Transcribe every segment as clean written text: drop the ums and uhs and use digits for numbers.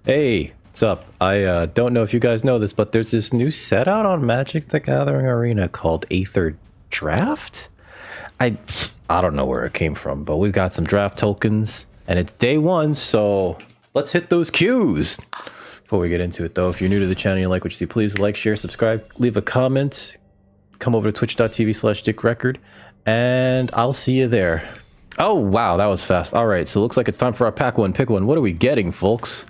Hey, what's up? I don't know if you guys know this, but there's this new set out on Magic the Gathering Arena called Aether Draft. I I don't know where it came from, but we've got some draft tokens, and it's day one, so let's hit those cues. Before we get into it, though, if you're new to the channel and you like what you see, please like, share, subscribe, leave a comment, come over to twitch.tv/dickrecord, and I'll see you there. Oh, wow, that was fast. All right, so it looks like it's time for our pack one, pick one. What are we getting, folks?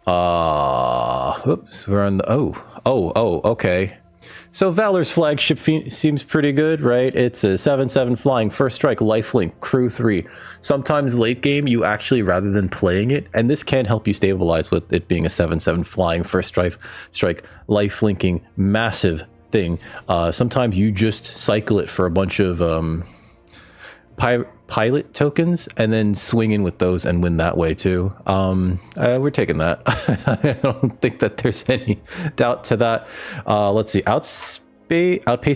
Oops, we're on the, okay. So Valor's flagship seems pretty good, right? It's a 7/7 flying, first strike, lifelink, crew 3. Sometimes late game, you actually, rather than playing it, and this can help you stabilize with it being a 7/7 flying, first strike, lifelinking, massive thing. Sometimes you just cycle it for a bunch of pilot tokens and then swing in with those and win that way too. We're taking that. I don't think that there's any doubt to that. Let's see, Outpace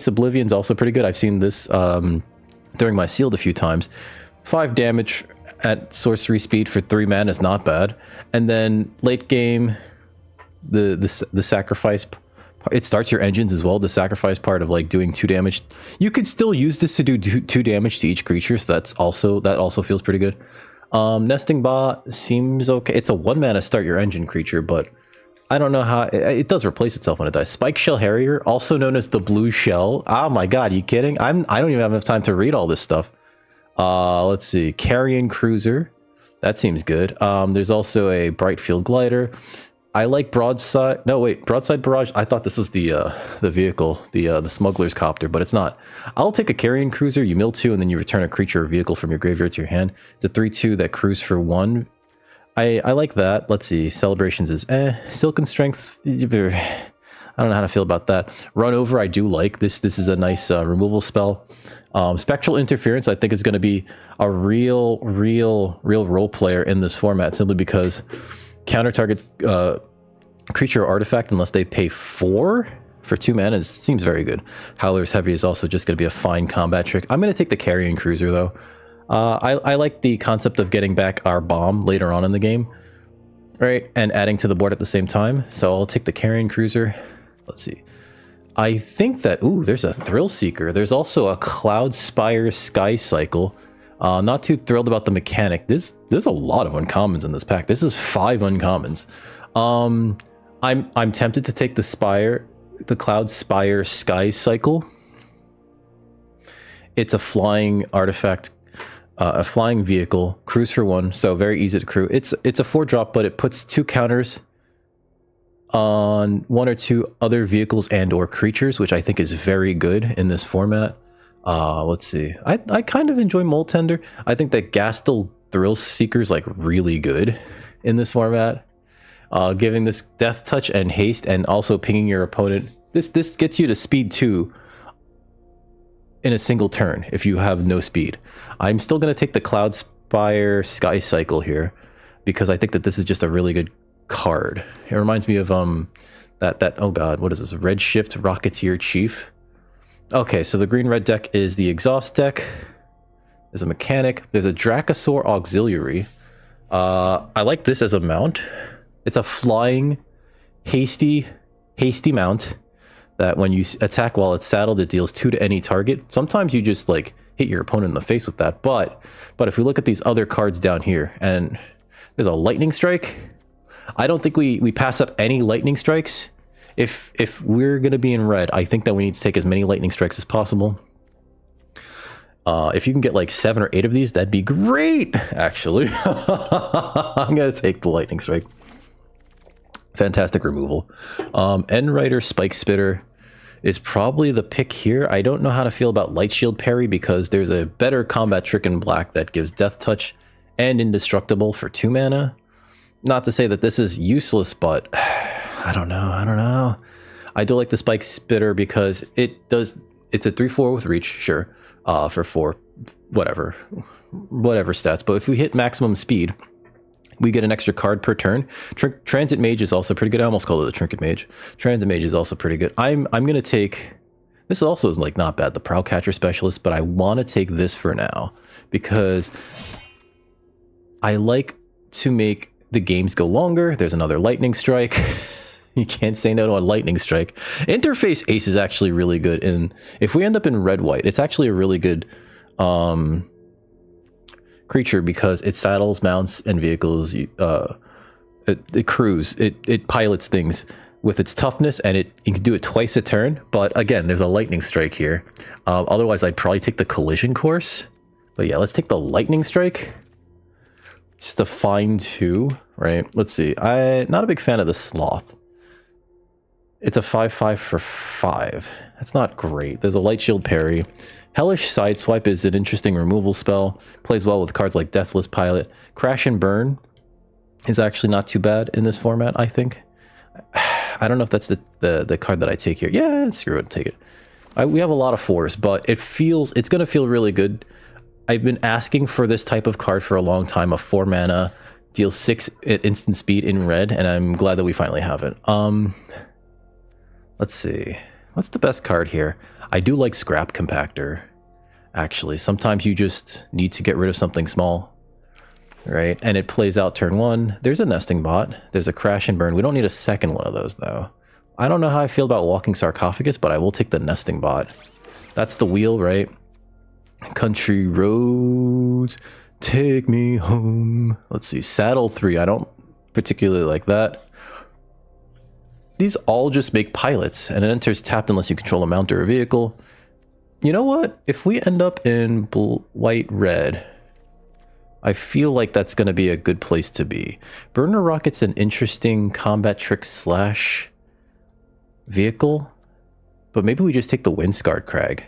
Oblivion's also pretty good. I've seen this during my sealed a few times. 5 damage at sorcery speed for 3 mana is not bad. And then late game, the sacrifice, it starts your engines as well. The sacrifice part of like doing 2 damage, you could still use this to do 2 damage to each creature, so that also feels pretty good. Nesting Bot seems okay. It's a 1 mana start your engine creature, but I don't know how it does replace itself when it dies. Spike Shell Harrier, also known as the blue shell. Oh my god, you kidding? I don't even have enough time to read all this stuff. Let's see, Carrion Cruiser, that seems good. There's also a Brightfield Glider. I like Broadside. No, wait, Broadside Barrage. I thought this was the vehicle, the Smuggler's Copter, but it's not. I'll take a Carrion Cruiser. You mill 2, and then you return a creature or vehicle from your graveyard to your hand. It's a 3/2 that crews for 1. I like that. Let's see. Celebrations is Silken Strength. I don't know how to feel about that. Run Over, I do like this. This is a nice removal spell. Spectral Interference, I think, is going to be a real role player in this format, simply because counter target creature or artifact unless they pay 4 for 2 mana seems very good. Howler's Heavy is also just going to be a fine combat trick. I'm going to take the Carrion Cruiser though. I like the concept of getting back our bomb later on in the game, right, and adding to the board at the same time. So I'll take the Carrion Cruiser. Let's see. I think that, ooh, there's a Thrill Seeker. There's also a Cloud Spire Sky Cycle. Not too thrilled about the mechanic. There's a lot of uncommons in this pack. This is 5 uncommons. I'm tempted to take the Cloud Spire Sky Cycle. It's a flying artifact, a flying vehicle, crews for 1, so very easy to crew. It's a 4-drop, but it puts 2 counters on 1 or 2 other vehicles and or creatures, which I think is very good in this format. Let's see. I kind of enjoy Mole Tender. I think that Gastel Thrill Seeker is like really good in this format. Giving this Death Touch and haste, and also pinging your opponent. This gets you to speed 2 in a single turn if you have no speed. I'm still going to take the Cloud Spire Sky Cycle here because I think that this is just a really good card. It reminds me of that oh god, what is this? Redshift Rocketeer Chief. Okay, so the green-red deck is the Exhaust deck. There's a mechanic. There's a Dracosaur Auxiliary. I like this as a mount. It's a flying, hasty mount that when you attack while it's saddled, it deals 2 to any target. Sometimes you just like hit your opponent in the face with that. But if we look at these other cards down here, and there's a Lightning Strike. I don't think we pass up any Lightning Strikes. If we're going to be in red, I think that we need to take as many Lightning Strikes as possible. If you can get like 7 or 8 of these, that'd be great, actually. I'm going to take the Lightning Strike. Fantastic removal. Endwriter Spike Spitter is probably the pick here. I don't know how to feel about Light Shield Parry because there's a better combat trick in black that gives Death Touch and Indestructible for 2 mana. Not to say that this is useless, but I don't know. I do like the Spike Spitter because it's a 3/4 with reach, sure, for 4, whatever stats. But if we hit maximum speed, we get an extra card per turn. Transit Mage is also pretty good. I almost called it a Trinket Mage. Transit Mage is also pretty good. I'm gonna take this. Also is like not bad, the Prowlcatcher Specialist, but I want to take this for now because I like to make the games go longer. There's another lightning strike. You can't say no to a lightning strike. Interface Ace is actually really good. And if we end up in red-white, it's actually a really good creature because it saddles, mounts, and vehicles. It crews. It pilots things with its toughness, and you can do it twice a turn. But again, there's a lightning strike here. Otherwise, I'd probably take the collision course. But yeah, let's take the lightning strike. Just a fine 2, right? Let's see. I'm not a big fan of the sloth. It's a 5/5 for 5. That's not great. There's a light shield parry. Hellish Sideswipe is an interesting removal spell. Plays well with cards like Deathless Pilot. Crash and Burn is actually not too bad in this format, I think. I don't know if that's the card that I take here. Yeah, screw it, take it. We have a lot of 4s, but it's going to feel really good. I've been asking for this type of card for a long time. A 4 mana, deals 6 at instant speed in red, and I'm glad that we finally have it. Let's see. What's the best card here? I do like Scrap Compactor, actually. Sometimes you just need to get rid of something small, right? And it plays out turn 1. There's a Nesting Bot. There's a Crash and Burn. We don't need a second one of those, though. I don't know how I feel about Walking Sarcophagus, but I will take the Nesting Bot. That's the wheel, right? Country roads, take me home. Let's see. Saddle 3. I don't particularly like that. These all just make pilots, and it enters tapped unless you control a mount or a vehicle. You know what? If we end up in white-red, I feel like that's going to be a good place to be. Burner Rocket's an interesting combat trick / vehicle, but maybe we just take the Windscarred Crag.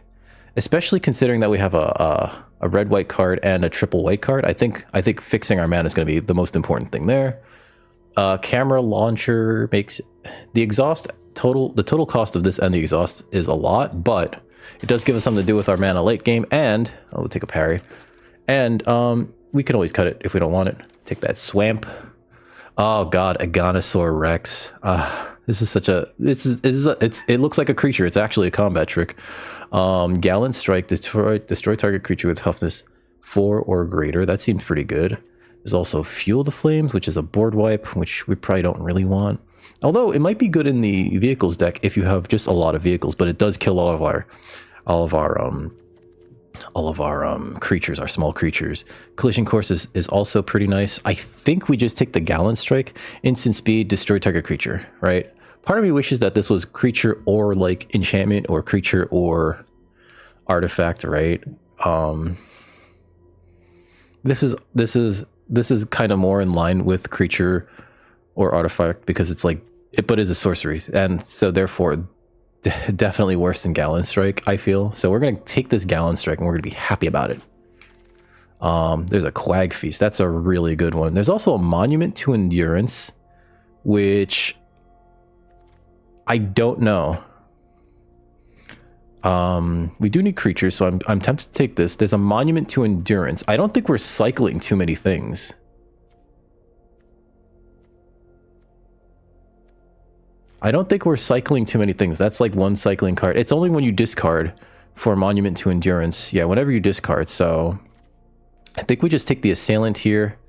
Especially considering that we have a red-white card and a triple white card. I think fixing our mana is going to be the most important thing there. Camera launcher makes the exhaust the total cost of this and the exhaust is a lot, but it does give us something to do with our mana late game. And we'll take a parry, and we can always cut it if we don't want it. Take that Swamp. Oh god, Aganosaur Rex. This is such a it looks like a creature. It's actually a combat trick. Gallant Strike, destroy target creature with toughness 4 or greater. That seems pretty good. There's also Fuel the Flames, which is a board wipe, which we probably don't really want. Although it might be good in the vehicles deck if you have just a lot of vehicles, but it does kill all of our creatures, our small creatures. Collision Course is also pretty nice. I think we just take the Gallant Strike, instant speed, destroy target creature, right? Part of me wishes that this was creature or like enchantment or creature or artifact, right? This is kind of more in line with creature or artifact because it's like but is a sorcery, and so therefore definitely worse than Gallant Strike, I feel. So we're gonna take this Gallant Strike and we're gonna be happy about it. There's a Quag Feast. That's a really good one. There's also a Monument to Endurance, which I don't know. We do need creatures, so I'm tempted to take this. There's a Monument to Endurance. I don't think we're cycling too many things. That's like one cycling card. It's only when you discard for Monument to Endurance. Yeah, whenever you discard. So I think we just take the Assailant here.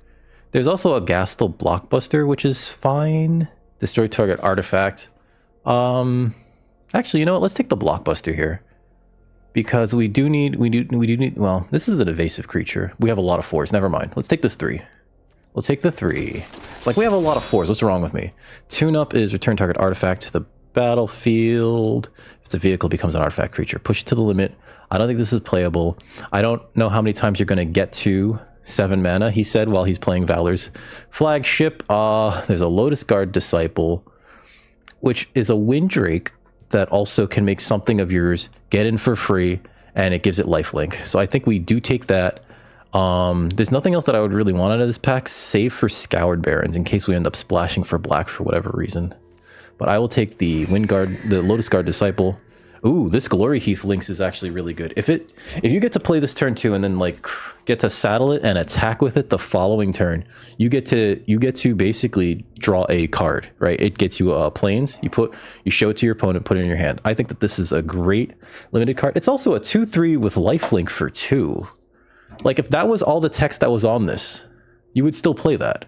There's also a Gastel Blockbuster, which is fine. Destroy target artifact. Actually, you know what? Let's take the Blockbuster here. Because we do need, well, this is an evasive creature. We have a lot of 4s. Never mind. Let's take this 3. We'll take the 3. It's like we have a lot of 4s. What's wrong with me? Tune up is return target artifact to the battlefield. If it's a vehicle, it becomes an artifact creature. Push it to the limit. I don't think this is playable. I don't know how many times you're going to get to 7 mana, he said, while he's playing Valor's Flagship. There's a Lotus Guard Disciple, which is a Windrake that also can make something of yours get in for free, and it gives it lifelink. So I think we do take that. There's nothing else that I would really want out of this pack, save for Scoured Barrens, in case we end up splashing for black for whatever reason. But I will take the Lotus Guard Disciple. Ooh, this Glory Heath Lynx is actually really good. If you get to play this turn 2 and then like get to saddle it and attack with it the following turn, you get to basically draw a card, right? It gets you planes. You show it to your opponent, put it in your hand. I think that this is a great limited card. It's also a 2/3 with lifelink for 2. Like if that was all the text that was on this, you would still play that.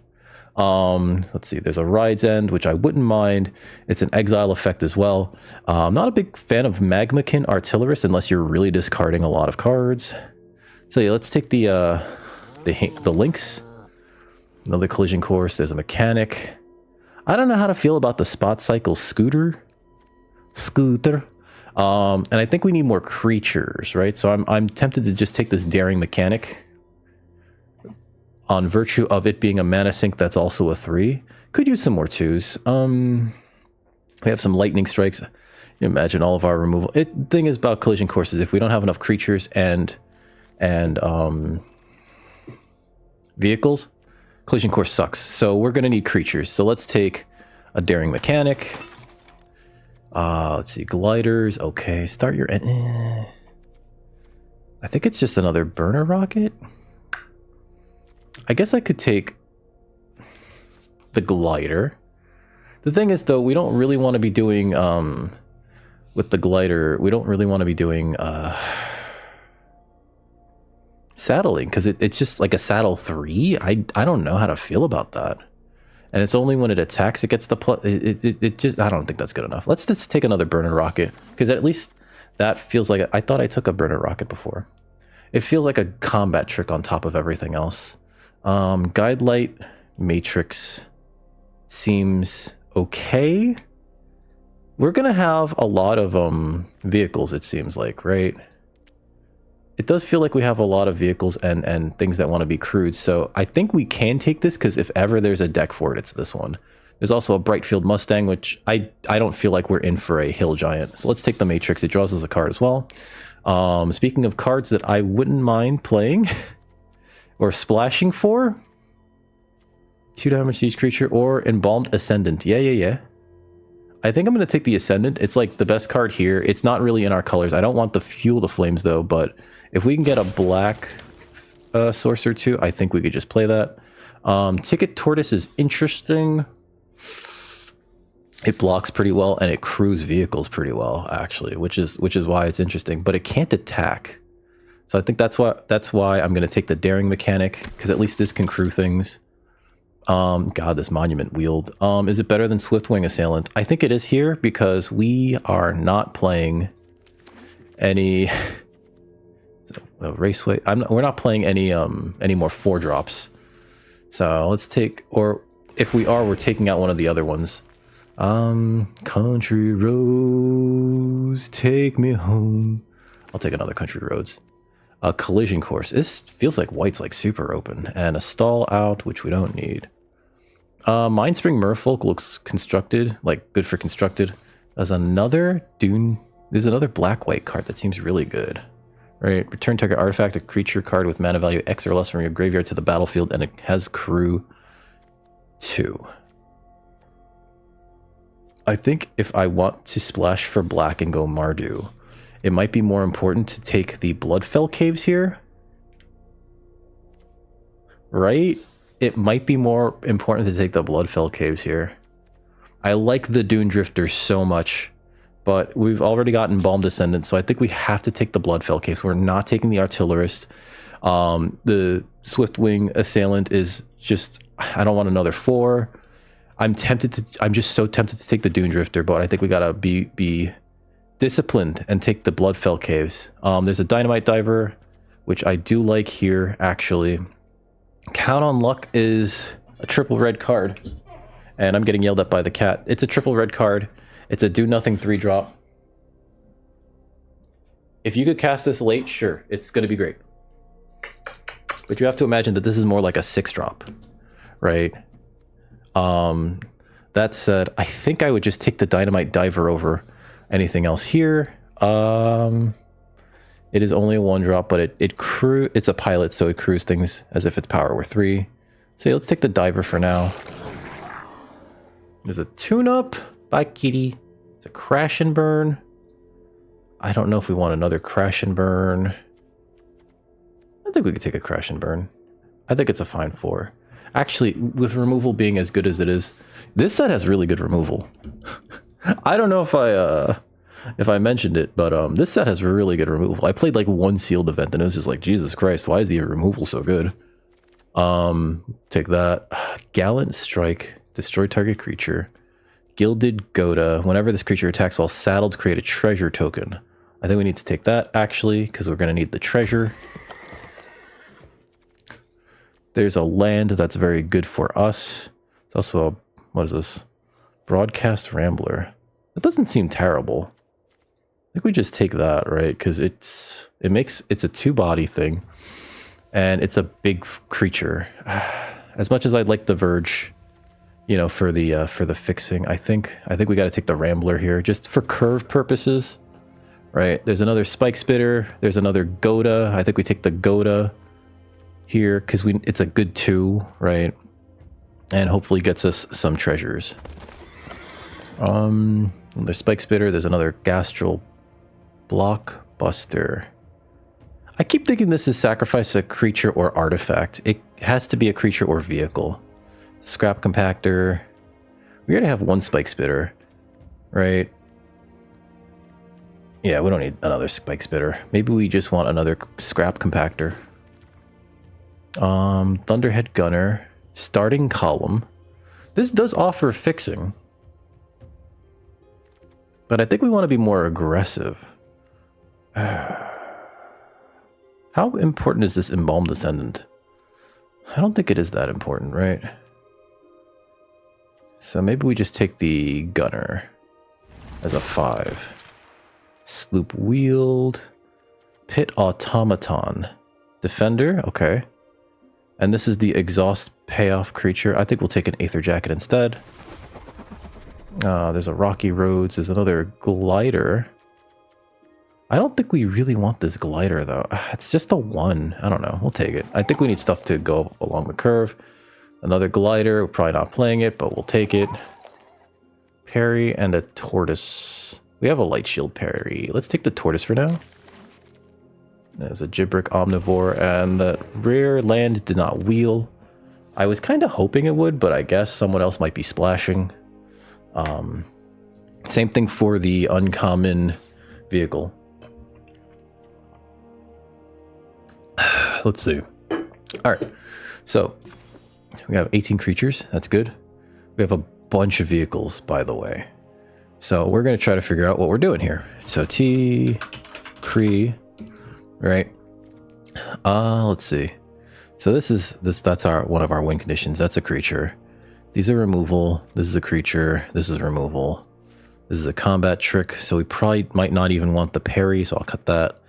Let's see, there's a Ride's End, which I wouldn't mind. It's an exile effect as well. I'm not a big fan of Magmakin Artillerist unless you're really discarding a lot of cards. So yeah, let's take the links. Another collision course. There's a mechanic. I don't know how to feel about the spot cycle scooter. And I think we need more creatures, right? So I'm tempted to just take this daring mechanic on virtue of it being a mana sink that's also a 3. Could use some more 2s. We have some lightning strikes. You imagine all of our removal. Thing is about collision courses, if we don't have enough creatures and vehicles, collision course sucks. So we're gonna need creatures. So let's take a daring mechanic. Let's see, gliders. Okay, start your. I think it's just another burner rocket. I guess I could take the glider. The thing is, though, we don't really want to be doing with the glider. We don't really want to be doing saddling because it's just like a saddle 3. I don't know how to feel about that. And it's only when it attacks it gets the plus. It just, I don't think that's good enough. Let's just take another burner rocket because at least that feels like I thought I took a burner rocket before. It feels like a combat trick on top of everything else. Guide light matrix seems okay. We're gonna have a lot of vehicles, it seems like, right? It does feel like we have a lot of vehicles and things that want to be crewed, so I think we can take this because if ever there's a deck for it, it's this one. There's also a Brightfield Mustang, which I don't feel like we're in for a Hill Giant. So let's take the Matrix. It draws us a card as well. Speaking of cards that I wouldn't mind playing or splashing for, 2 damage to each creature, or Embalmed Ascendant. Yeah. I think I'm going to take the Ascendant. It's like the best card here. It's not really in our colors. I don't want the Fuel the Flames though, but if we can get a black Sorcerer too, I think we could just play that. Ticket Tortoise is interesting. It blocks pretty well and it crews vehicles pretty well, actually, which is why it's interesting, but it can't attack. So I think that's why I'm going to take the Daring mechanic, because at least this can crew things. God, this Monument Wield. Is it better than Swiftwing Assailant? I think it is here because we are not playing any Raceway. We're not playing any more 4-drops. So let's take, or if we are, we're taking out one of the other ones. Country roads, take me home. I'll take another Country Roads. A Collision Course. This feels like white's like super open. And a Stall Out, which we don't need. Mindspring Merfolk looks constructed, like good for constructed. There's another Dune. There's another black-white card that seems really good. Right, return target artifact, a creature card with mana value X or less from your graveyard to the battlefield, and it has crew 2. I think if I want to splash for black and go Mardu, it might be more important to take the Bloodfell Caves here. Right? It might be more important to take the Bloodfell Caves here. I like the Dune Drifter so much, but we've already gotten Balm Descendant, so I think we have to take the Bloodfell Caves. We're not taking the Artillerist. The Swiftwing Assailant is just, I don't want another 4. I'm just so tempted to take the Dune Drifter, but I think we gotta be disciplined and take the Bloodfell Caves. There's a Dynamite Diver, which I do like here, actually. Count on Luck is a triple red card, and I'm getting yelled at by the cat. It's a triple red card. It's a do nothing 3-drop. If you could cast this late, sure, it's going to be great. But you have to imagine that this is more like a 6-drop, right? That said, I think I would just take the Dynamite Diver over anything else here. It is only a 1-drop, but it's a pilot, so it crews things as if its power were 3. So yeah, let's take the Diver for now. There's a tune-up. Bye, kitty. It's a Crash and Burn. I don't know if we want another Crash and Burn. I think we could take a Crash and Burn. I think it's a fine 4. Actually, with removal being as good as it is, this set has really good removal. I don't know if I mentioned it, but this set has really good removal. I played like one sealed event and it was just like, Jesus Christ, why is the removal so good? Take that. Gallant Strike, destroy target creature. Gilded Goda, whenever this creature attacks while saddled, create a treasure token. I think we need to take that, actually, because we're going to need the treasure. There's a land that's very good for us. It's also a, what is this? Broadcast Rambler. That doesn't seem terrible. I think we just take that, right? Because it's a 2-body thing. And it's a big creature. As much as I'd like the Verge, you know, for the fixing, I think we got to take the Rambler here just for curve purposes, right? There's another Spike Spitter. There's another Goda. I think we take the Goda here because it's a good 2, right? And hopefully gets us some treasures. There's Spike Spitter. There's another Gastral Blockbuster. I keep thinking this is sacrifice a creature or artifact. It has to be a creature or vehicle. Scrap Compactor. We already have 1 Spike Spitter, right? Yeah, we don't need another Spike Spitter. Maybe we just want another Scrap Compactor. Thunderhead Gunner. Starting Column. This does offer fixing. But I think we want to be more aggressive. How important is this Embalmed Descendant? I don't think it is that important, right? So maybe we just take the Gunner as a 5. Sloop Wield. Pit Automaton. Defender, okay. And this is the Exhaust Payoff creature. I think we'll take an Aether Jacket instead. There's a Rocky Roads. There's another Glider. I don't think we really want this Glider, though. It's just a 1. I don't know. We'll take it. I think we need stuff to go along the curve. Another Glider. We're probably not playing it, but we'll take it. Parry and a Tortoise. We have a Light Shield Parry. Let's take the Tortoise for now. There's a Gibrick Omnivore, and the rare land did not wheel. I was kind of hoping it would, but I guess someone else might be splashing. Same thing for the uncommon vehicle. Let's see. All right, so we have 18 creatures. That's good. We have a bunch of vehicles, by the way. So we're going to try to figure out what we're doing here. So T, Cree, right? Let's see. So that's one of our win conditions. That's a creature. These are removal. This is a creature. This is removal. This is a combat trick. So we probably might not even want the parry. So I'll cut that.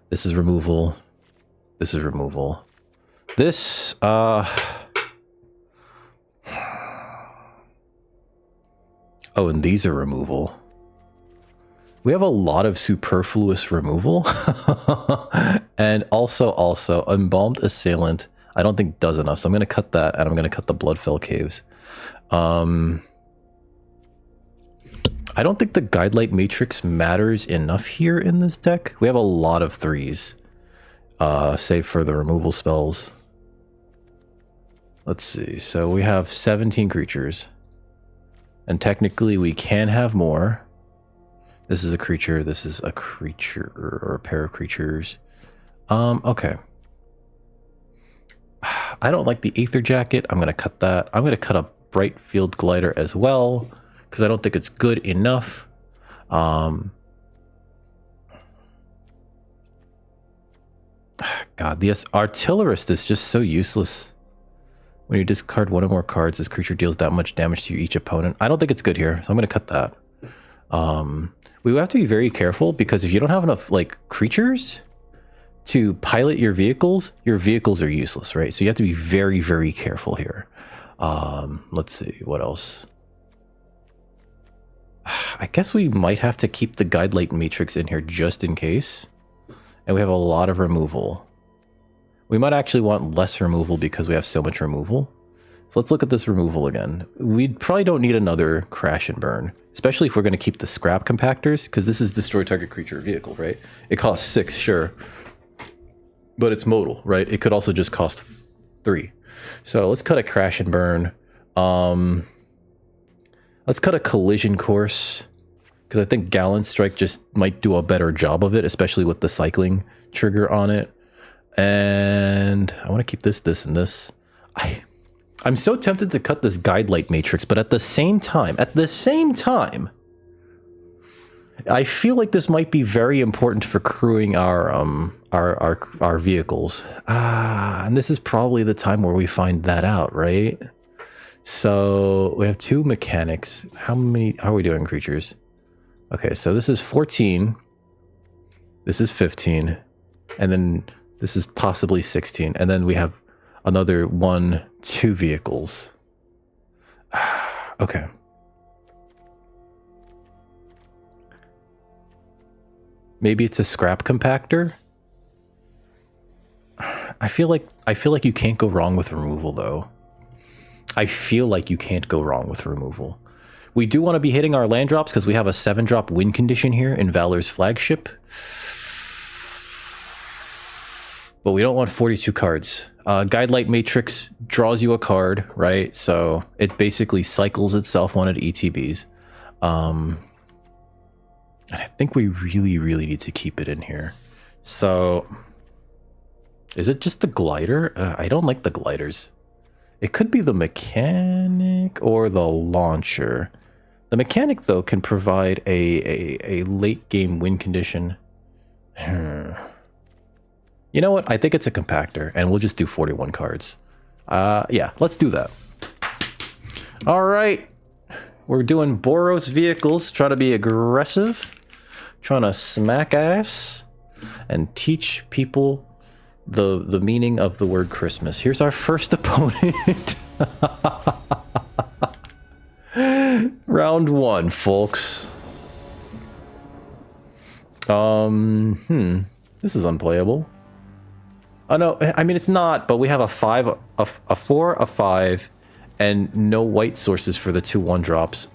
This is removal. This is removal. This, oh, and these are removal. We have a lot of superfluous removal. And also Embalmed Assailant, I don't think does enough. So I'm going to cut that, and I'm going to cut the Bloodfell Caves. I don't think the Guidelight Matrix matters enough here in this deck. We have a lot of 3s, save for the removal spells. Let's see. So we have 17 creatures. And technically we can have more. This is a creature. This is a creature or a pair of creatures. Okay. I don't like the Aether Jacket. I'm going to cut that. I'm going to cut a Bright Field Glider as well, because I don't think it's good enough. God, the Artillerist is just so useless. When you discard 1 or more cards, this creature deals that much damage to each opponent. I don't think it's good here, so I'm going to cut that. We have to be very careful, because if you don't have enough like creatures to pilot your vehicles are useless, right? So you have to be very, very careful here. Let's see, what else? I guess we might have to keep the Guidelight Matrix in here just in case. And we have a lot of removal. We might actually want less removal because we have so much removal. So let's look at this removal again. We probably don't need another Crash and Burn, especially if we're going to keep the Scrap Compactors, because this is destroy target creature or vehicle, right? It costs 6, sure. But it's modal, right? It could also just cost 3. So let's cut a Crash and Burn. Let's cut a Collision Course, because I think Gallant Strike just might do a better job of it, especially with the cycling trigger on it. And I want to keep this, and this. I'm so tempted to cut this guide light matrix, but at the same time, I feel like this might be very important for crewing our vehicles. And this is probably the time where we find that out, right? So we have 2 mechanics. How are we doing, creatures? Okay, so this is 14. This is 15. And then this is possibly 16. And then we have another 2 vehicles. Okay. Maybe it's a scrap compactor. I feel like you can't go wrong with removal, though. I feel like you can't go wrong with removal. We do want to be hitting our land drops because we have a 7-drop win condition here in Valor's Flagship. But we don't want 42 cards. Guide Light Matrix draws you a card, right? So it basically cycles itself when it ETBs. And I think we really, really need to keep it in here. So is it just the glider? I don't like the gliders. It could be the mechanic or the launcher. The mechanic, though, can provide a late game win condition. You know what? I think it's a compactor, and we'll just do 41 cards. Yeah, let's do that. All right. We're doing Boros vehicles, trying to be aggressive, trying to smack ass, and teach people the meaning of the word Christmas. Here's our first opponent. Round 1, folks. This is unplayable. Oh no, I mean it's not, but we have a 5, a 4, a 5, and no white sources for the 2 1-drops.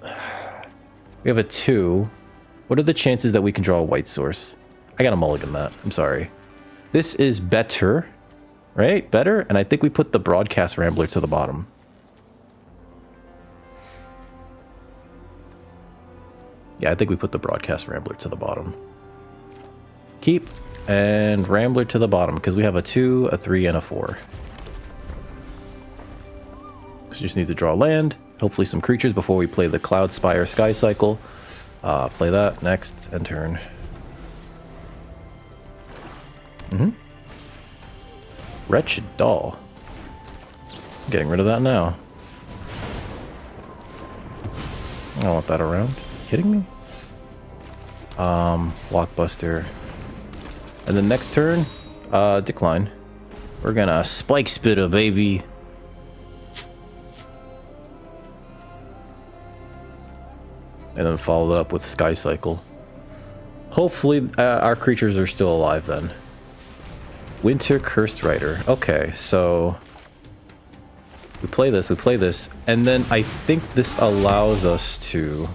We have a 2. What are the chances that we can draw a white source? I gotta mulligan that. I'm sorry. This is better, right? Better, and I think we put the Broadcast Rambler to the bottom. Yeah, I think we put the Broadcast Rambler to the bottom. Keep, and Rambler to the bottom, because we have a 2, a 3, and a 4. So you just need to draw land, hopefully some creatures before we play the Cloud Spire Sky Cycle. Play that, next, and turn. Wretched Doll. Getting rid of that now. I don't want that around. Kidding me? Blockbuster. And then next turn, decline. We're gonna Spike Spitter, baby. And then follow it up with Sky Cycle. Hopefully, our creatures are still alive then. Winter Cursed Rider. Okay, so we play this, and then I think this allows us to...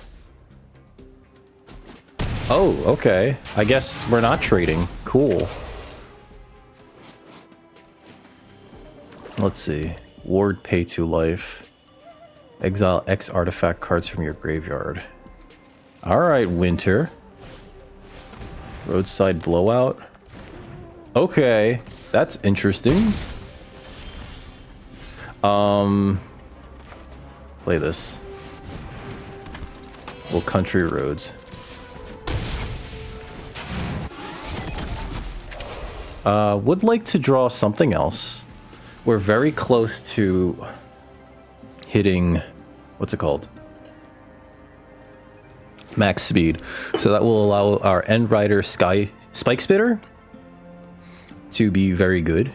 Oh, okay. I guess we're not trading. Cool. Let's see. Ward pay 2 life. Exile X artifact cards from your graveyard. Alright, Winter. Roadside Blowout. Okay, that's interesting. Play this. Well, Country Roads. Would like to draw something else. We're very close to hitting, what's it called? Max speed. So that will allow our End Rider Spike Spitter to be very good.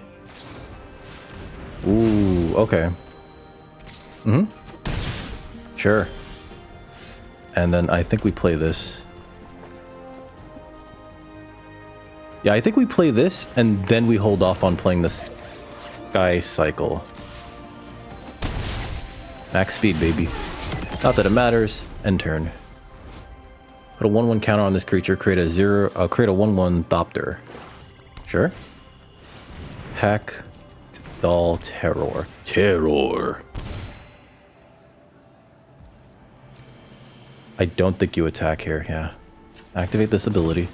Ooh, okay. Sure. And then I think we play this. Yeah, I think we play this, and then we hold off on playing the Sky Cycle. Max speed, baby. Not that it matters. End turn. Put a 1/1 counter on this creature. Create a 1/1 Thopter. Sure. Hack. Doll. Terror. Terror. I don't think you attack here. Yeah. Activate this ability.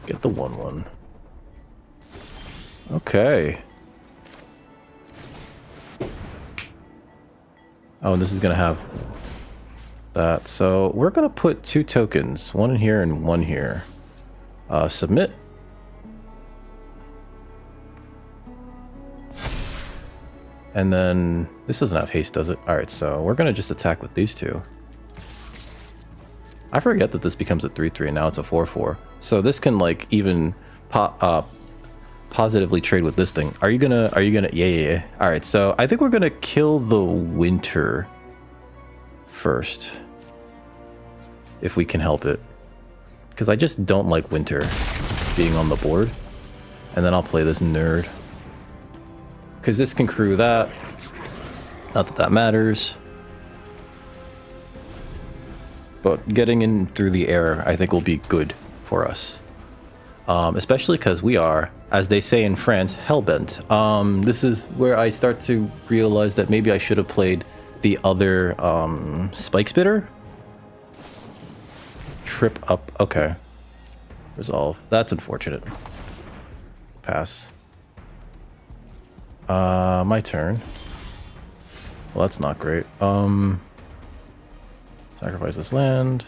Get the 1/1. Okay. Oh, and this is going to have that. So we're going to put 2 tokens, one in here and one here. Submit. And then this doesn't have haste, does it? All right, so we're going to just attack with these 2. I forget that this becomes a 3/3 and now it's a 4/4. So this can like even positively trade with this thing. Are you gonna, yeah. All right, so I think we're gonna kill the winter first. If we can help it. Because I just don't like winter being on the board. And then I'll play this nerd. Because this can crew that. Not that that matters. But getting in through the air, I think, will be good for us. Especially because we are, as they say in France, hellbent. This is where I start to realize that maybe I should have played the other spike spitter. Trip up. Okay. Resolve. That's unfortunate. Pass. My turn. Well, that's not great. Sacrifice this land.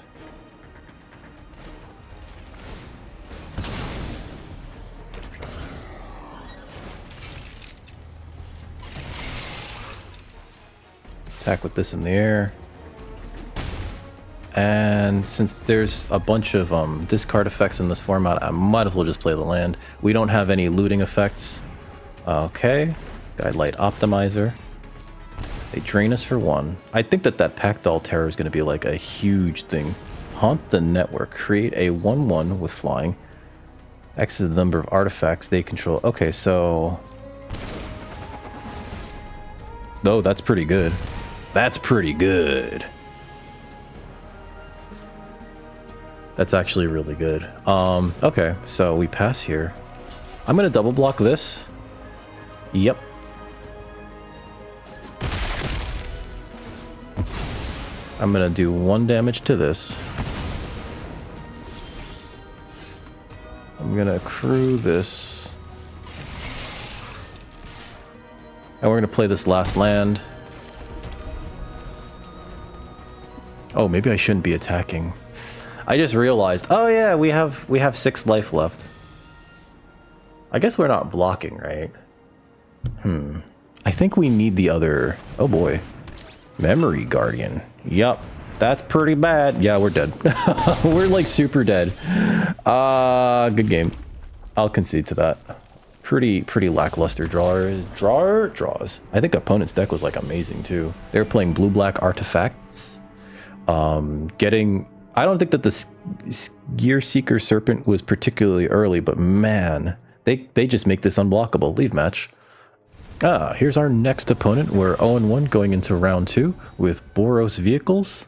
Attack with this in the air. And since there's a bunch of discard effects in this format, I might as well just play the land. We don't have any looting effects. Okay. Guidelight Optimizer. They drain us for 1. I think that that Packdoll Terror is going to be like a huge thing. Haunt the network. Create a 1/1 with flying. X is the number of artifacts they control. Okay, so... Oh, that's pretty good. That's pretty good. That's actually really good. Okay, so we pass here. I'm going to double block this. Yep. I'm going to do 1 damage to this. I'm going to accrue this. And we're going to play this last land. Oh, maybe I shouldn't be attacking. I just realized, oh yeah, we have 6 life left. I guess we're not blocking, right? I think we need the other... Oh boy. Memory Guardian. Yup. That's pretty bad. Yeah, we're dead. We're like super dead. Good game. I'll concede to that. Pretty lackluster draws. I think opponent's deck was like amazing too. They were playing blue-black artifacts. I don't think that the Gear Seeker Serpent was particularly early, but man, they just make this unblockable. Leave match. Here's our next opponent. We're 0-1 going into round 2 with Boros vehicles.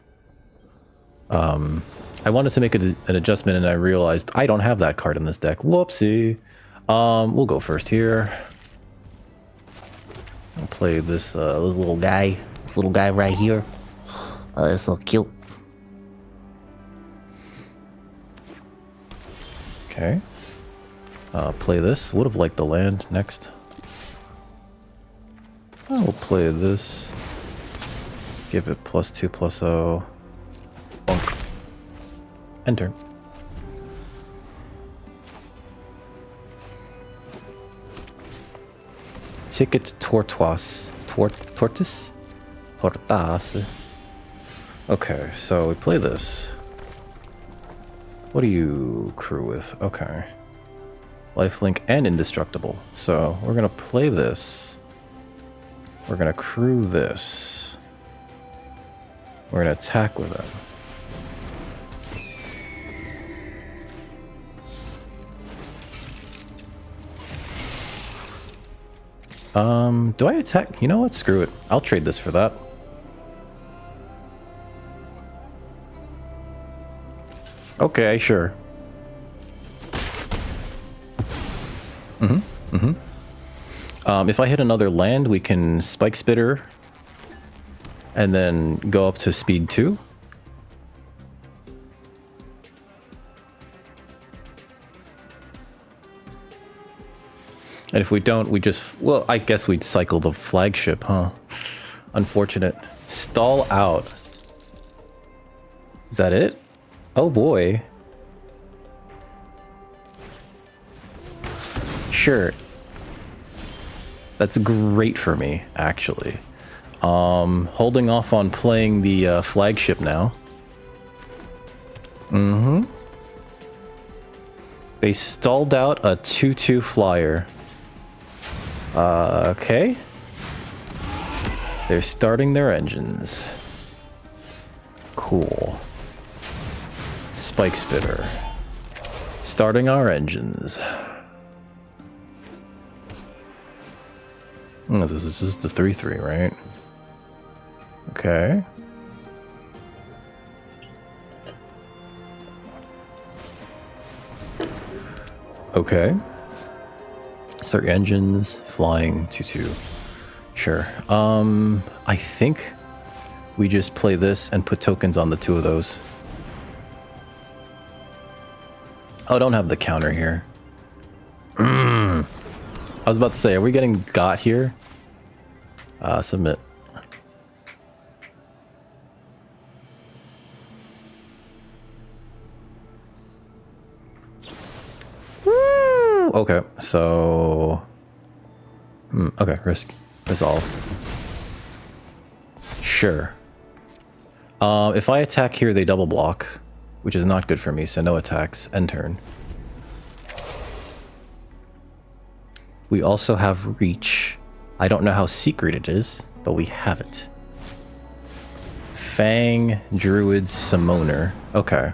I wanted to make an adjustment and I realized I don't have that card in this deck. Whoopsie. We'll go first here. I'll play this little guy. This little guy right here. Oh, that's so cute. Okay. Play this. Would have liked the land next. I'll play this. Give it +2/+0. Bonk. Enter. Ticket Tortoise. Tortoise? Tortas. Okay, so we play this. What do you crew with? Okay. Lifelink and Indestructible. So we're gonna play this. We're gonna crew this. We're gonna attack with it. Do I attack? You know what? Screw it. I'll trade this for that. Okay, sure. If I hit another land, we can Spike Spitter and then go up to speed 2. And if we don't, we just... Well, I guess we'd cycle the Flagship, huh? Unfortunate. Stall out. Is that it? Oh boy. Sure. That's great for me, actually. Holding off on playing the flagship now. They stalled out a 2/2 flyer. Okay. They're starting their engines. Cool. Spike Spitter. Starting our engines. This is the 3/3, right? Okay. Okay. Start your engines. Flying 2/2. Sure. I think we just play this and put tokens on the two of those. Oh, I don't have the counter here. I was about to say, are we getting got here? Submit. Woo! Okay, so... okay, risk. Resolve. Sure. If I attack here, they double block, which is not good for me, so no attacks. End turn. We also have reach. I don't know how secret it is, but we have it. Fang Druid Summoner. Okay.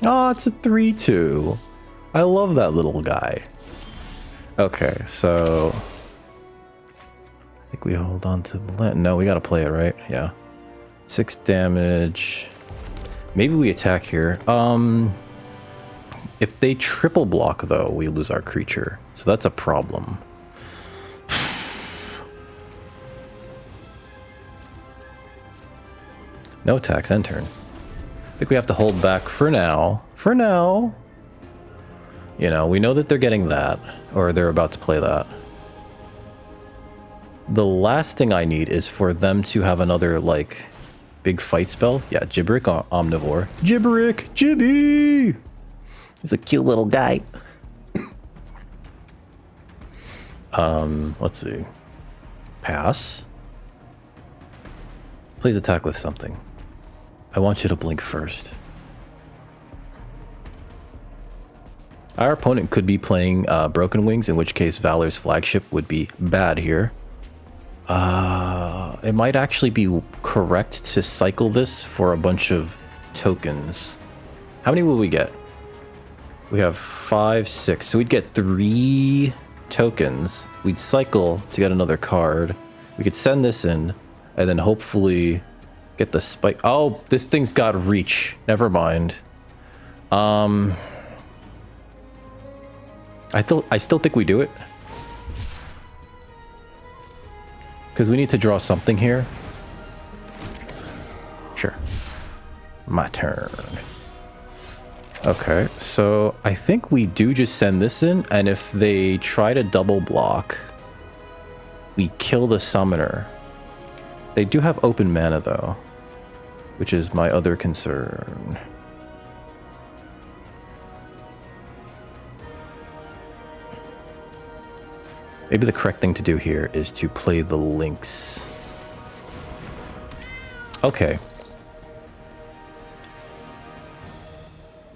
Oh, it's a 3/2. I love that little guy. Okay, so... I think we hold on to the land. No, we gotta play it, right? Yeah. 6 damage. Maybe we attack here. If they triple block, though, we lose our creature. So that's a problem. No attacks, end turn. I think we have to hold back for now. For now. You know, we know that they're getting that. Or they're about to play that. The last thing I need is for them to have another, like, big fight spell. Yeah, Gibberick Omnivore. Gibberick! Gibby! He's a cute little guy. Let's see. Pass. Please attack with something. I want you to blink first. Our opponent could be playing Broken Wings, in which case Valor's flagship would be bad here. It might actually be correct to cycle this for a bunch of tokens. How many will we get? We have 5, 6. So we'd get 3 tokens. We'd cycle to get another card. We could send this in and then hopefully get the spike. Oh, this thing's got reach. Never mind. I still think we do it. Because we need to draw something here. Sure. My turn. Okay, so I think we do just send this in, and if they try to double block, we kill the summoner. They do have open mana though, which is my other concern. Maybe the correct thing to do here is to play the Lynx. Okay.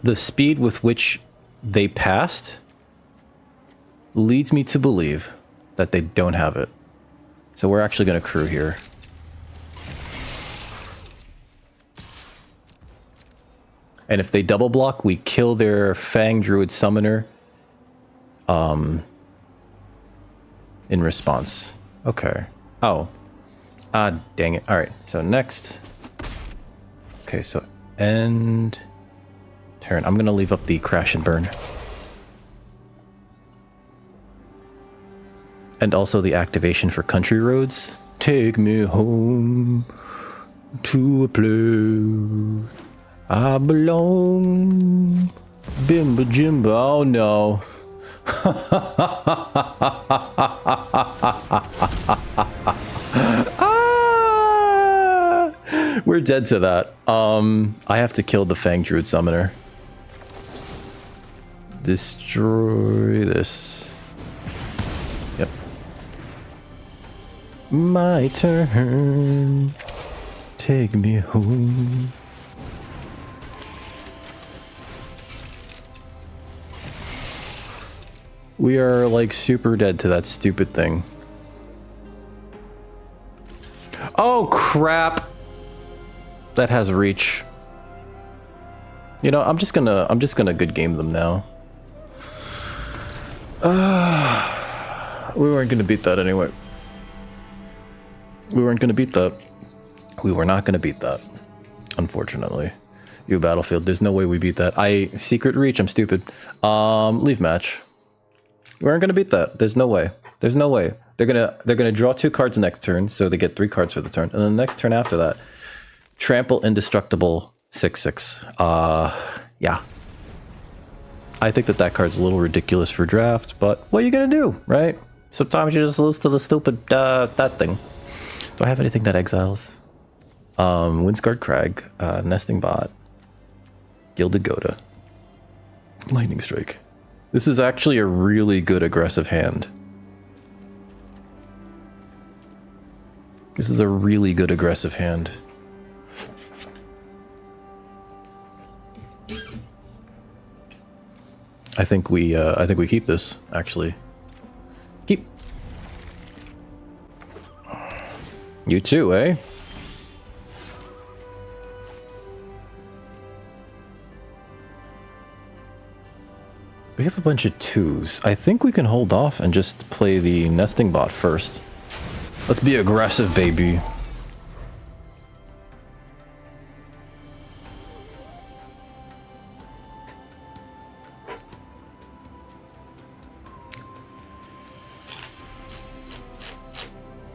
The speed with which they passed leads me to believe that they don't have it. So we're actually going to crew here. And if they double block, we kill their Fang Druid Summoner in response. Okay. Oh. Ah, dang it. All right. So next. Okay, so end turn. I'm going to leave up the crash and burn. And also the activation for country roads. Take me home to a place I belong. Bimba Jimba. Oh no. We're dead to that. I have to kill the Fang Druid Summoner. Destroy this. Yep. My turn. Take me home. We are like super dead to that stupid thing. Oh crap. That has reach. You know, I'm just gonna good game them now. We weren't gonna beat that anyway. We weren't gonna beat that. We were not gonna beat that. Unfortunately. You Battlefield, there's no way we beat that. Secret reach, I'm stupid. Leave match. We aren't gonna beat that. There's no way. There's no way. They're gonna draw 2 cards next turn, so they get 3 cards for the turn. And then the next turn after that, trample indestructible 6/6. Yeah. I think that card's a little ridiculous for draft, but what are you gonna do, right? Sometimes you just lose to the stupid that thing. Do I have anything that exiles? Windscarred Crag, Nesting Bot, Gilded Goda, Lightning Strike. This is actually a really good aggressive hand. This is a really good aggressive hand. I think we keep this, actually. Keep. You too, eh? We have a bunch of 2s. I think we can hold off and just play the Nesting Bot first. Let's be aggressive, baby.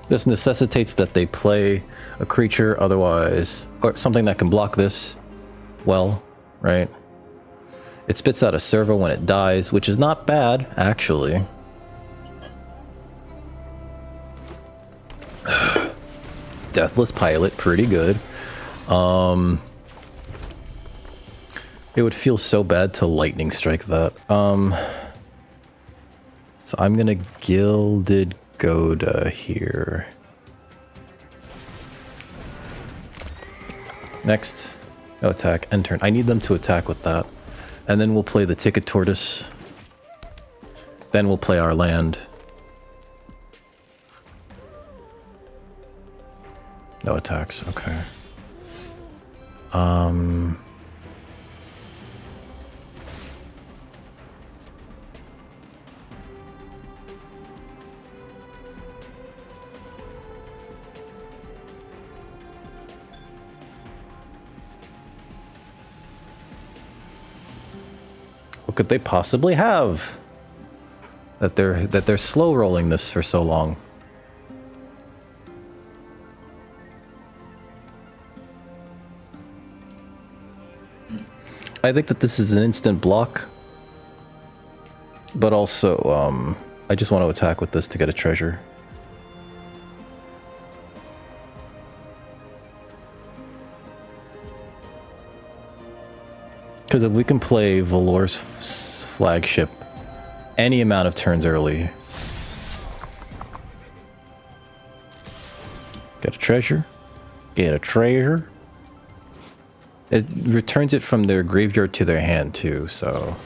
This necessitates that they play a creature otherwise, or something that can block this well, right? It spits out a servo when it dies, which is not bad, actually. Deathless Pilot, pretty good. It would feel so bad to Lightning Strike that. So I'm gonna Gilded Goda here. Next, no attack, end turn. I need them to attack with that. And then we'll play the Ticket Tortoise. Then we'll play our land. No attacks, okay. What could they possibly have? That they're slow rolling this for so long. I think that this is an instant block, but also I just want to attack with this to get a treasure. Because if we can play Valor's Flagship any amount of turns early. Get a treasure. Get a treasure. It returns it from their graveyard to their hand too, so...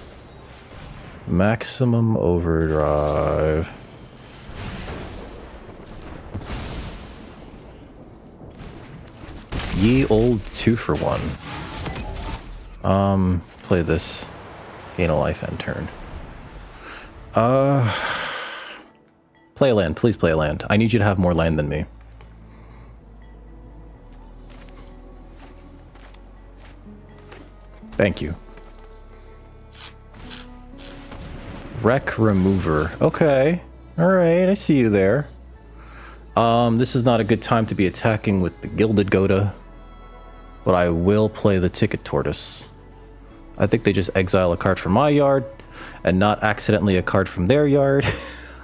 Maximum Overdrive. Ye old 2-for-1. Play this. Gain a life end turn. Play a land. Please play a land. I need you to have more land than me. Thank you. Wreck Remover. Okay. Alright, I see you there. This is not a good time to be attacking with the Gilded Goda. But I will play the Ticket Tortoise. I think they just exile a card from my yard. and not accidentally a card from their yard.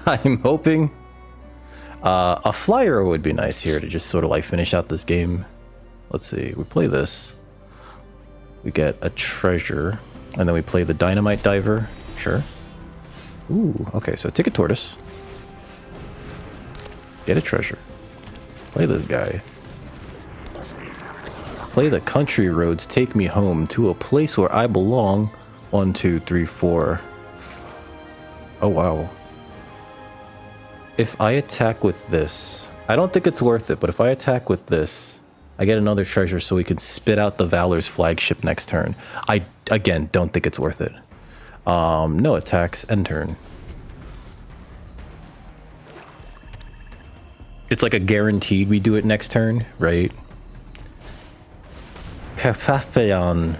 I'm hoping. A flyer would be nice here to just sort of like finish out this game. Let's see, we play this. We get a treasure, and then we play the dynamite diver. Sure. Ooh, okay, so take a tortoise. Get a treasure. Play this guy. Play the country roads, take me home to a place where I belong. 1, 2, 3, 4. Oh, wow. If I attack with this, I don't think it's worth it, but if I attack with this, I get another treasure so we can spit out the Valor's flagship next turn. I, again, don't think it's worth it. No attacks, end turn. It's like a guaranteed we do it next turn, right? Kafapeon,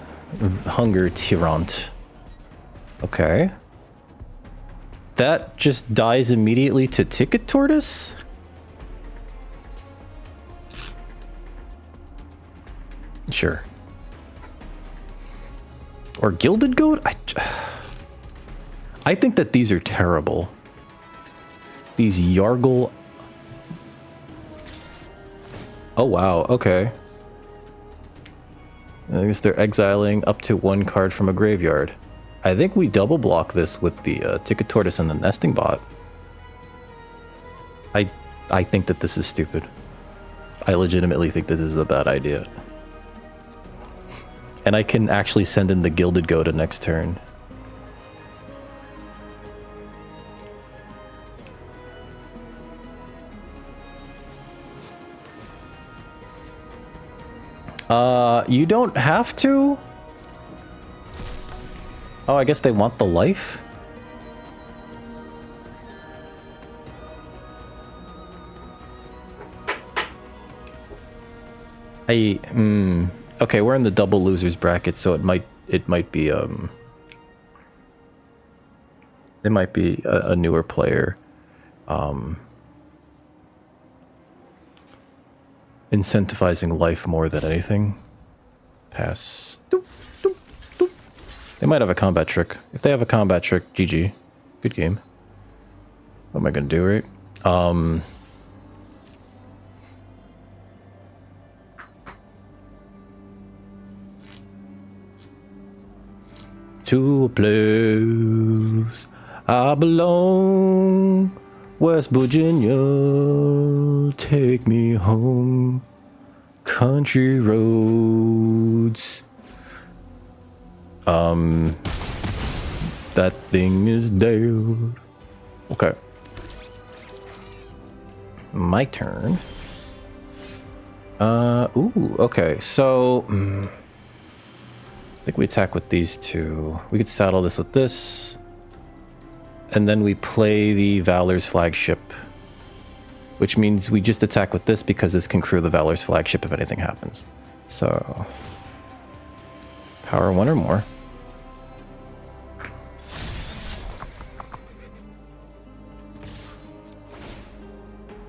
Hunger Tyrant. Okay. That just dies immediately to Ticket Tortoise? Sure. Or Gilded Goat? I think that these are terrible. These Yargle... Oh wow, okay. I guess they're exiling up to 1 card from a graveyard. I think we double block this with the Ticket Tortoise and the Nesting Bot. I think that this is stupid. I legitimately think this is a bad idea. And I can actually send in the Gilded Goat next turn. You don't have to? Oh, I guess they want the life? Okay, we're in the double losers bracket, so it might be it might be a newer player incentivizing life more than anything. Pass. Doop, doop, doop. They might have a combat trick. If they have a combat trick, GG. Good game. What am I gonna do, right? To a place I belong, West Virginia, take me home, country roads. That thing is dead. Okay. My turn. Ooh, okay, so... I think we attack with these two. We could saddle this with this. And then we play the Valor's flagship. Which means we just attack with this because this can crew the Valor's flagship if anything happens. So... Power 1 or more.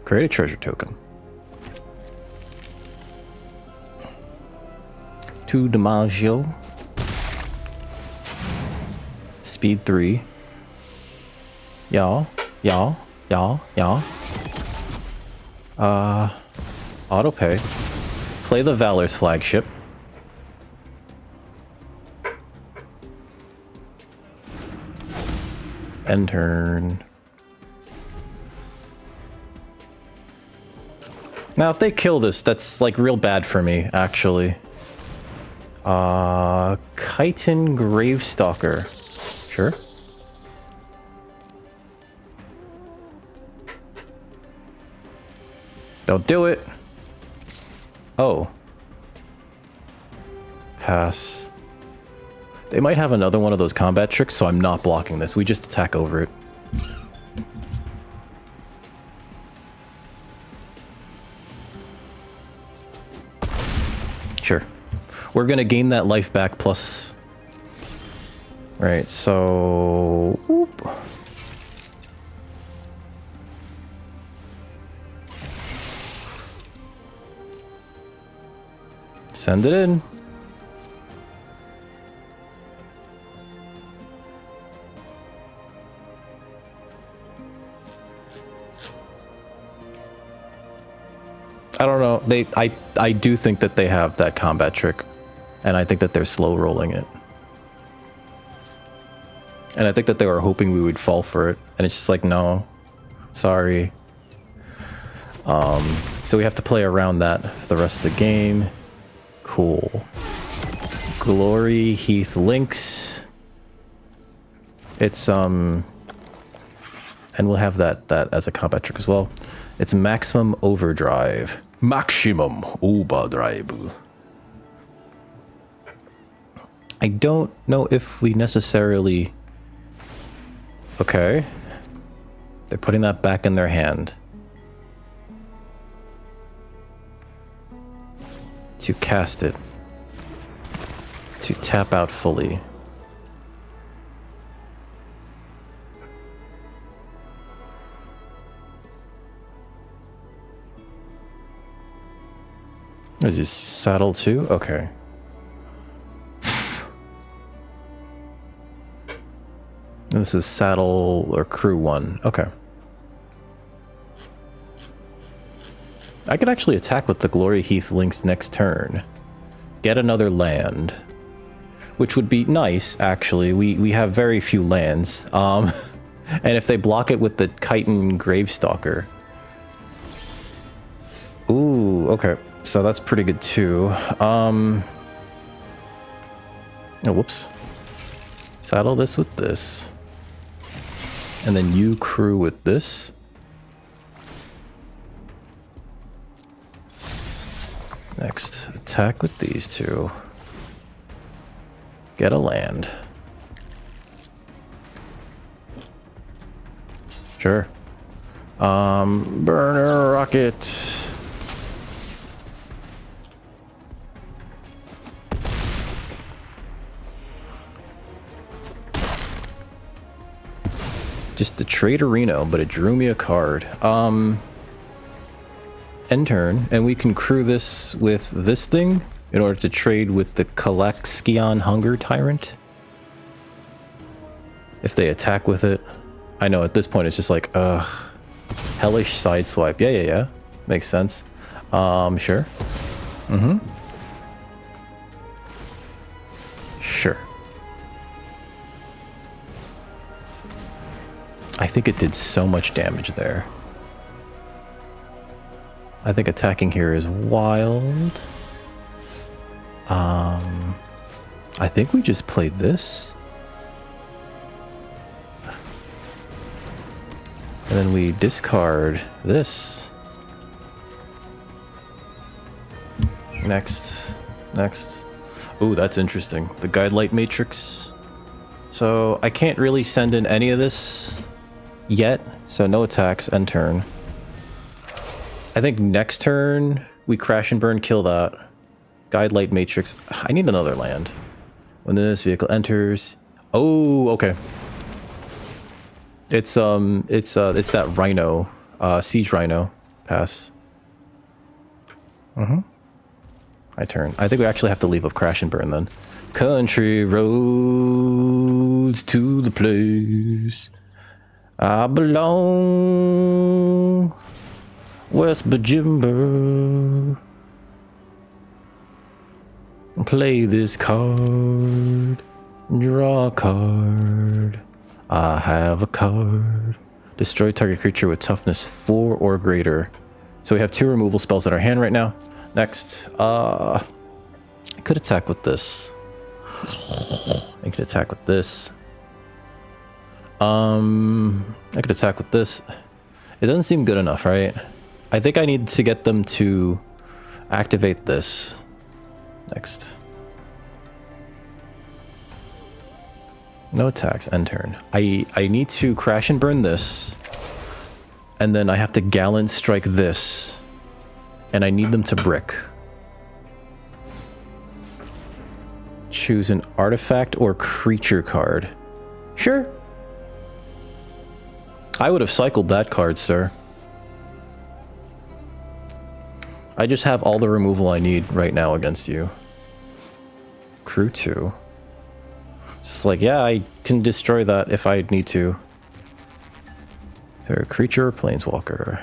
Create a treasure token. 2 DiMaggio. Speed 3. Y'all. Auto pay. Play the Valor's flagship. End turn. Now, if they kill this, that's like real bad for me, actually. Chitin Gravestalker. Sure. Don't do it. Oh. Pass. They might have another one of those combat tricks, so I'm not blocking this. We just attack over it. Sure. We're gonna gain that life back plus... Right, so... Whoop. Send it in. I don't know. I do think that they have that combat trick, and I think that they're slow rolling it. And I think that they were hoping we would fall for it, and it's just like, no, sorry. So we have to play around that for the rest of the game. Cool. Glory Heath Lynx. It's and we'll have that as a combat trick as well. It's Maximum Overdrive. Maximum Overdrive. I don't know if we necessarily... Okay. They're putting that back in their hand. To cast it. To tap out fully. Is this saddle too? Okay. And this is saddle or crew 1. Okay. I could actually attack with the Glory Heath Lynx next turn. Get another land. Which would be nice, actually. We have very few lands. And if they block it with the Chitin Gravestalker. Ooh, okay. So that's pretty good too. Oh, whoops. Saddle this with this. And then you crew with this. Next, attack with these two. Get a land. Sure. Burner rocket. Just the trade arena, but it drew me a card. End turn, and we can crew this with this thing in order to trade with the Calaxion Hunger Tyrant. If they attack with it. I know at this point it's just like, hellish sideswipe. Yeah. Makes sense. Sure. Sure. I think it did so much damage there. I think attacking here is wild. I think we just play this. And then we discard this. Next. Ooh, that's interesting. The Guidelight Matrix. So I can't really send in any of this yet, so no attacks, end turn. I think next turn we crash and burn, kill that. Guidelight Matrix. I need another land. When this vehicle enters. Oh, okay. It's that Rhino, Siege Rhino pass. I turn. I think we actually have to leave up crash and burn then. Country roads to the place I belong, West Virginia. Play this card, draw a card. I have a card. Destroy target creature with toughness 4 or greater. So we have 2 removal spells in our hand right now. Next, I could attack with this. I could attack with this. I could attack with this. It doesn't seem good enough, right? I think I need to get them to activate this. Next. No attacks, end turn. I need to crash and burn this. And then I have to gallant strike this. And I need them to brick. Choose an artifact or creature card. Sure. I would have cycled that card, sir. I just have all the removal I need right now against you. Crew 2. It's like, yeah, I can destroy that if I need to. Is there a creature or planeswalker?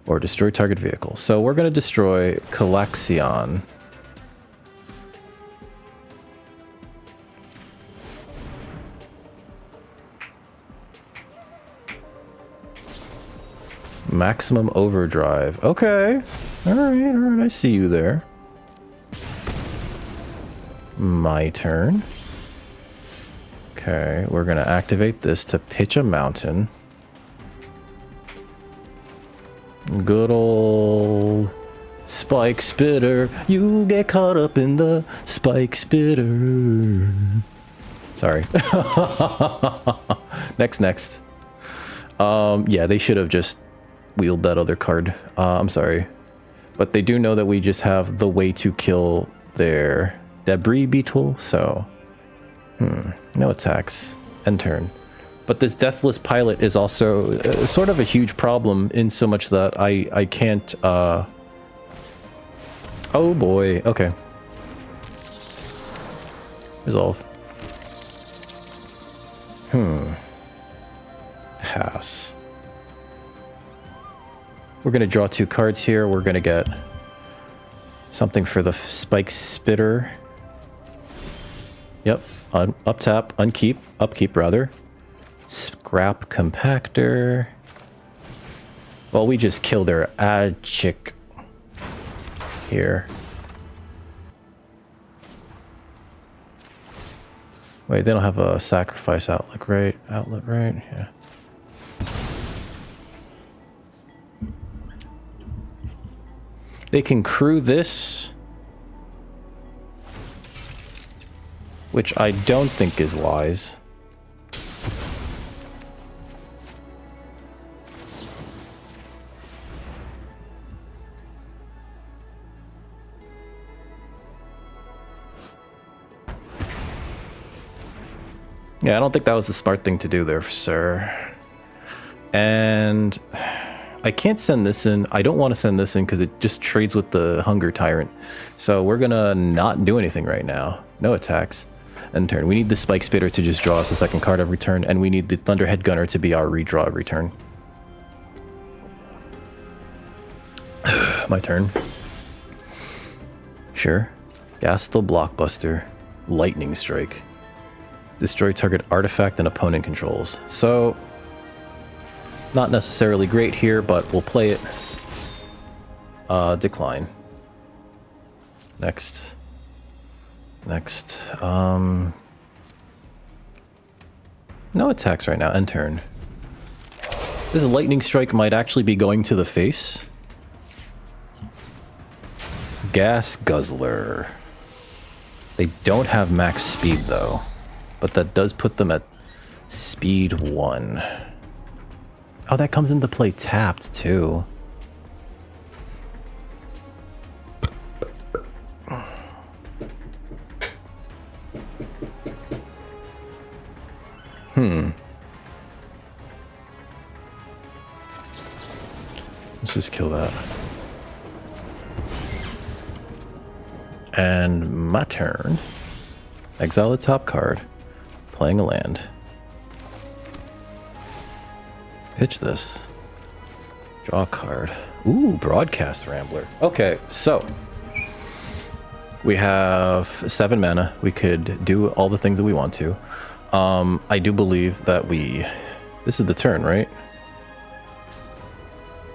Or destroy target vehicle. So we're going to destroy Calaxion. Maximum overdrive. Okay. Alright, I see you there. My turn. Okay, we're going to activate this to pitch a mountain. Good old Spike Spitter. You'll get caught up in the Spike Spitter. Sorry. Next. Yeah, they should have just wheeled that other card. I'm sorry. But they do know that we just have the way to kill their debris beetle, so... no attacks. End turn. But this Deathless Pilot is also sort of a huge problem in so much that I can't... Oh boy, okay. Resolve. Pass. We're going to draw 2 cards here. We're going to get something for the Spike Spitter. Yep. Up tap, unkeep, upkeep rather. Scrap Compactor. Well, we just kill their ad chick here. Wait, they don't have a sacrifice outlet, right? Yeah. They can crew this, which I don't think is wise. Yeah, I don't think that was the smart thing to do there, sir. And I can't send this in. I don't want to send this in because it just trades with the Hunger Tyrant. So we're going to not do anything right now. No attacks. End turn. We need the Spike Spitter to just draw us a second card every turn, and we need the Thunderhead Gunner to be our redraw every turn. My turn. Sure. Gastel Blockbuster. Lightning Strike. Destroy target artifact and opponent controls. So, not necessarily great here, but we'll play it. Decline. Next. No attacks right now. End turn. This lightning strike might actually be going to the face. Gas Guzzler. They don't have max speed though, but that does put them at speed 1. Oh, that comes into play tapped too. Let's just kill that. And my turn. Exile the top card. Playing a land. Pitch this. Draw a card. Ooh, Broadcast Rambler. Okay, so we have 7 mana. We could do all the things that we want to. I do believe that this is the turn, right?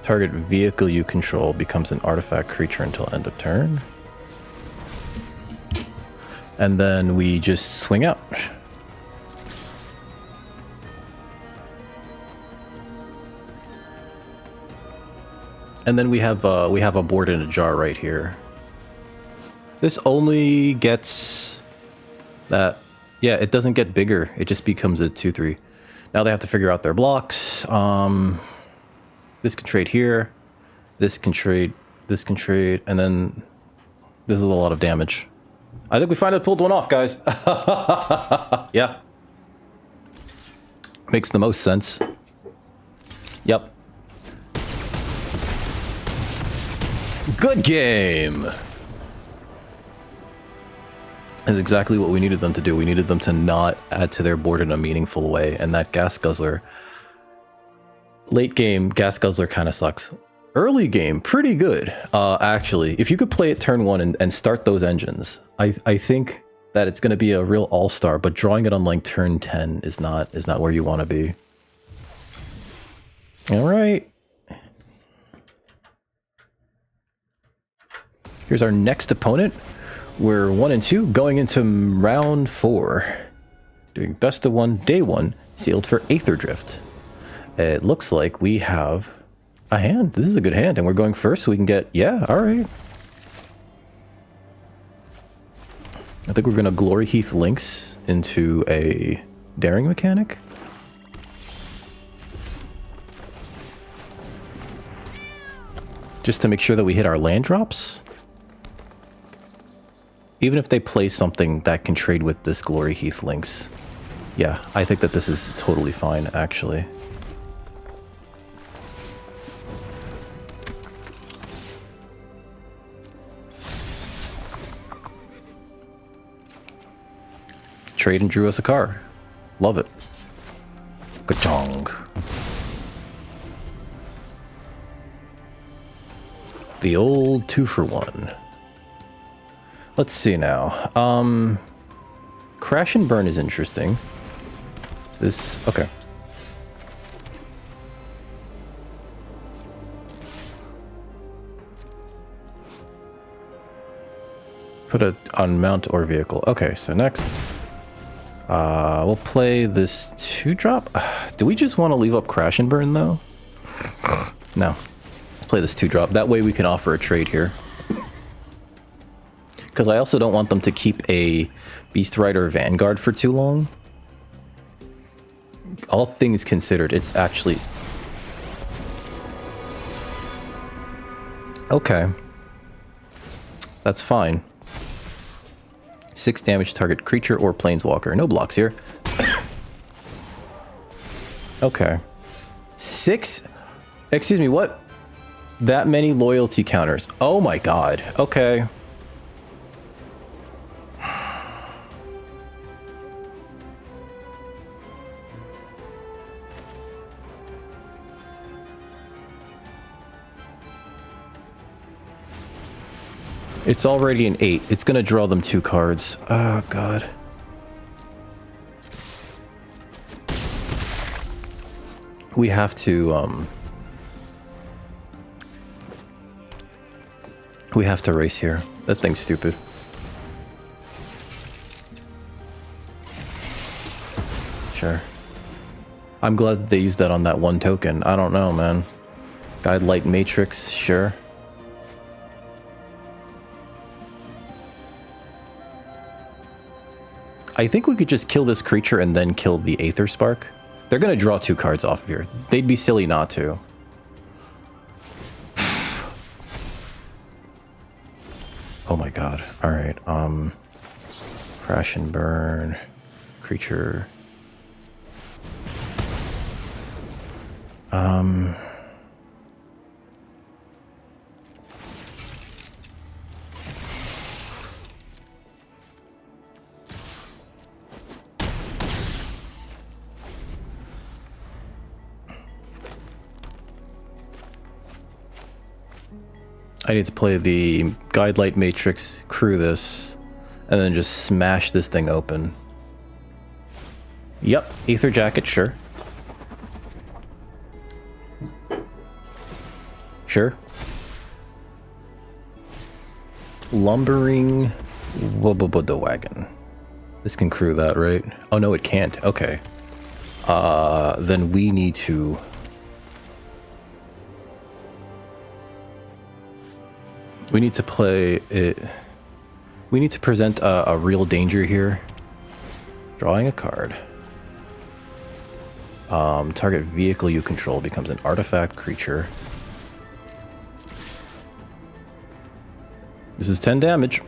Target vehicle you control becomes an artifact creature until end of turn. And then we just swing out. And then we have a board in a jar right here. This only gets that. Yeah, it doesn't get bigger. It just becomes a 2/3. Now they have to figure out their blocks. This can trade here. This can trade. This can trade. And then this is a lot of damage. I think we finally pulled one off, guys. Yeah. Makes the most sense. Yep. Good game. That's exactly what we needed them to do. We needed them to not add to their board in a meaningful way. And that Gas Guzzler, late game, Gas Guzzler kind of sucks. Early game, pretty good, actually. If you could play it turn 1 and start those engines, I think that it's going to be a real all-star, but drawing it on like turn 10 is not where you want to be. All right. Here's our next opponent. We're 1 and 2 going into round 4. Doing best of 1, day 1, sealed for aetherdrift. It looks like we have a hand. This is a good hand, and we're going first so we can get... Yeah, alright. I think we're going to Glory Heath Lynx into a Daring mechanic. Just to make sure that we hit our land drops. Even if they play something that can trade with this Glory Heath Lynx. Yeah, I think that this is totally fine, actually. Trade and drew us a card. Love it. Ka-chong. The old 2-for-1. Let's see now. Crash and burn is interesting. This, okay. Put it on mount or vehicle. Okay, so next. We'll play this 2-drop. Do we just want to leave up Crash and Burn, though? No. Let's play this 2-drop. That way we can offer a trade here. Because I also don't want them to keep a Beast Rider Vanguard for too long. All things considered, it's actually... Okay. That's fine. 6 damage to target creature or planeswalker. No blocks here. Okay. 6? Excuse me, what? That many loyalty counters. Oh my god. Okay. It's already an 8. It's gonna draw them 2 cards. Oh, God. We have to, we have to race here. That thing's stupid. Sure. I'm glad that they used that on that 1 token. I don't know, man. Guide Light Matrix, sure. I think we could just kill this creature and then kill the Aether Spark. They're going to draw 2 cards off of here. They'd be silly not to. Oh my god. Alright, Crash and burn. Creature. I need to play the Guide Light Matrix, crew this, and then just smash this thing open. Yep, Aether Jacket, sure. Sure. Lumbering the wagon. This can crew that, right? Oh no, it can't. Okay. Then we need to... We need to play it. We need to present a real danger here. Drawing a card. Target vehicle you control becomes an artifact creature. This is 10 damage.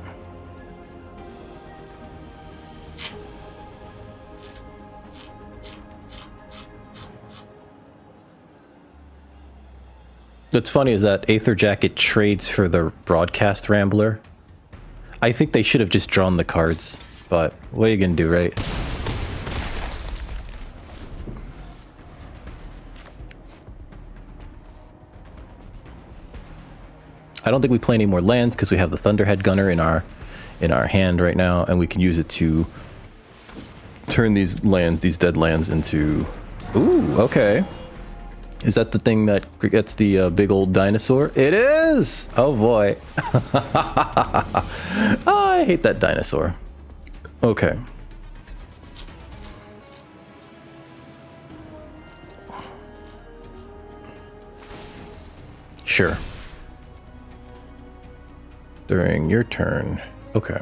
What's funny is that Aether Jacket trades for the Broadcast Rambler. I think they should have just drawn the cards, but what are you gonna do, right? I don't think we play any more lands because we have the Thunderhead Gunner in our hand right now, and we can use it to turn these lands, these dead lands, into... Ooh, okay. Is that the thing that gets the big old dinosaur? It is! Oh boy. Oh, I hate that dinosaur. Okay. Sure. During your turn. Okay.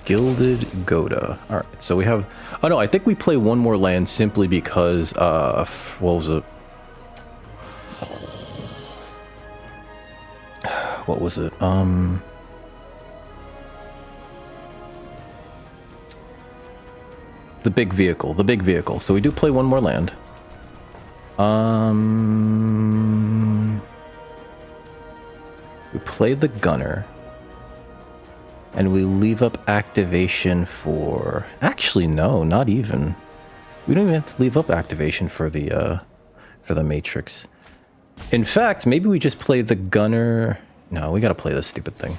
Gilded Goda. All right, so we have... Oh no, I think we play one more land simply because, what was it? What was it? The big vehicle. So we do play one more land. We play the gunner. And we leave up activation for... Actually, no, not even. We don't even have to leave up activation for the Matrix. In fact, maybe we just play the gunner... No, we gotta play this stupid thing.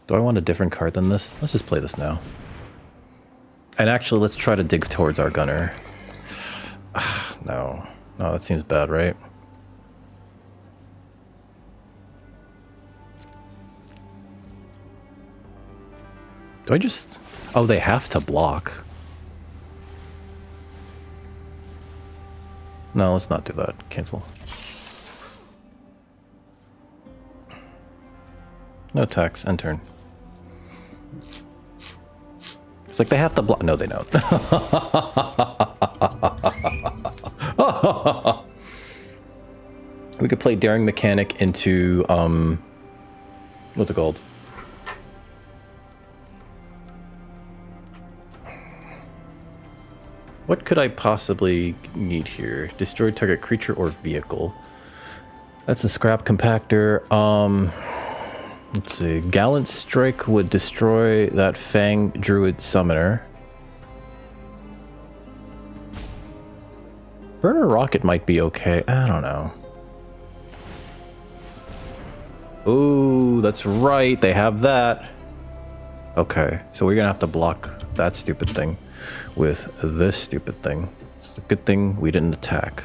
Do I want a different card than this? Let's just play this now. And actually, let's try to dig towards our gunner. No. No, that seems bad, right? Do I just... Oh, they have to block. No, let's not do that. Cancel. No attacks. End turn. It's like they have to block. No, they don't. We could play Daring Mechanic into, what's it called? What could I possibly need here? Destroy target creature or vehicle. That's a scrap compactor. Let's see. Gallant Strike would destroy that Fang Druid Summoner. Burner Rocket might be okay. I don't know. Ooh, that's right. They have that. Okay, so we're gonna have to block that stupid thing with this stupid thing. It's a good thing we didn't attack.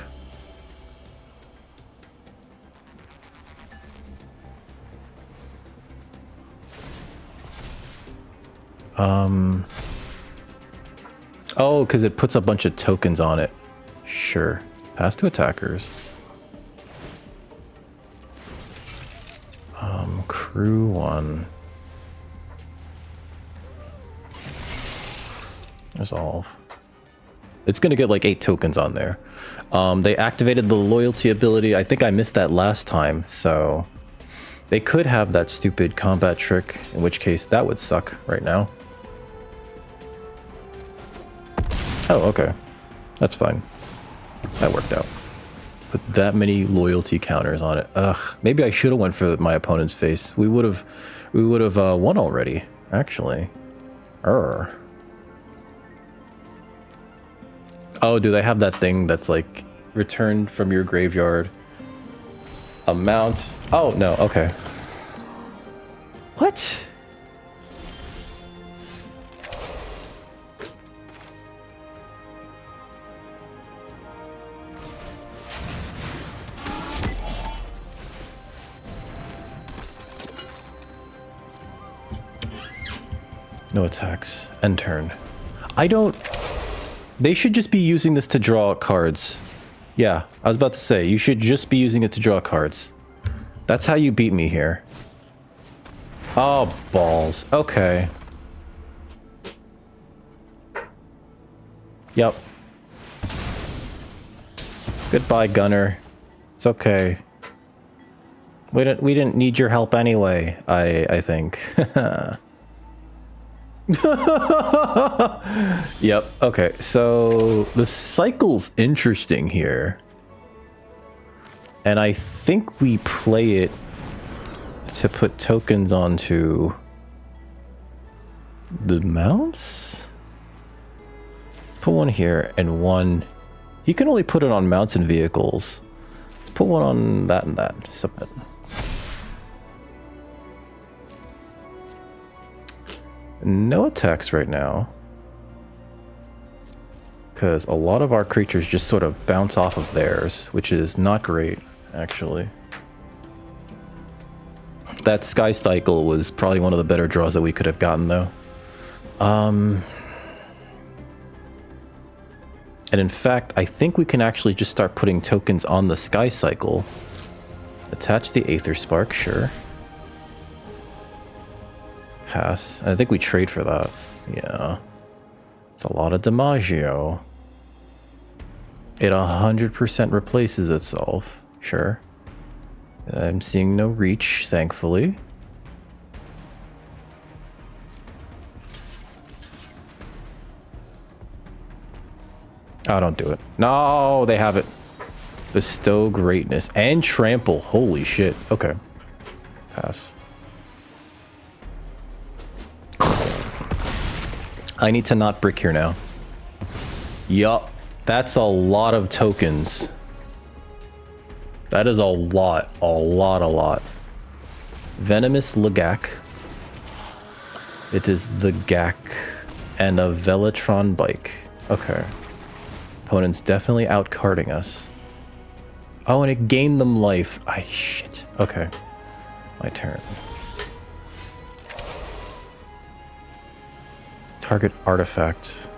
Oh, because it puts a bunch of tokens on it. Sure. Pass to attackers. Crew 1. Resolve. It's gonna get like 8 tokens on there. They activated the loyalty ability. I think I missed that last time, so they could have that stupid combat trick, in which case that would suck right now. Oh, okay. That's fine. That worked out. Put that many loyalty counters on it. Ugh. Maybe I should have went for my opponent's face. We would have won already, actually. Oh, do they have that thing that's like returned from your graveyard amount? Oh, no. Okay. What? No attacks. End turn. I don't... They should just be using this to draw cards. Yeah, I was about to say, you should just be using it to draw cards. That's how you beat me here. Oh, balls. Okay. Yep. Goodbye, Gunner. It's okay. We didn't need your help anyway, I think. Yep. Okay. So the cycle's interesting here. And I think we play it to put tokens onto the mounts? Let's put one here and one. You can only put it on mounts and vehicles. Let's put one on that and that. Submit. No attacks right now. Because a lot of our creatures just sort of bounce off of theirs, which is not great, actually. That Sky Cycle was probably one of the better draws that we could have gotten, though. And in fact, I think we can actually just start putting tokens on the Sky Cycle. Attach the Aether Spark, sure. Pass. I think we trade for that. Yeah. It's a lot of DiMaggio. It 100% replaces itself. Sure. I'm seeing no reach, thankfully. Oh, don't do it. No, they have it. Bestow Greatness and Trample. Holy shit. Okay. Pass. I need to not brick here now. Yup. That's a lot of tokens. That is a lot. A lot. Venomous Lagak. It is the Gak. And a Velatron Bike. Okay. Opponent's definitely outcarding us. Oh, and it gained them life. Shit. Okay. My turn. Target artifact.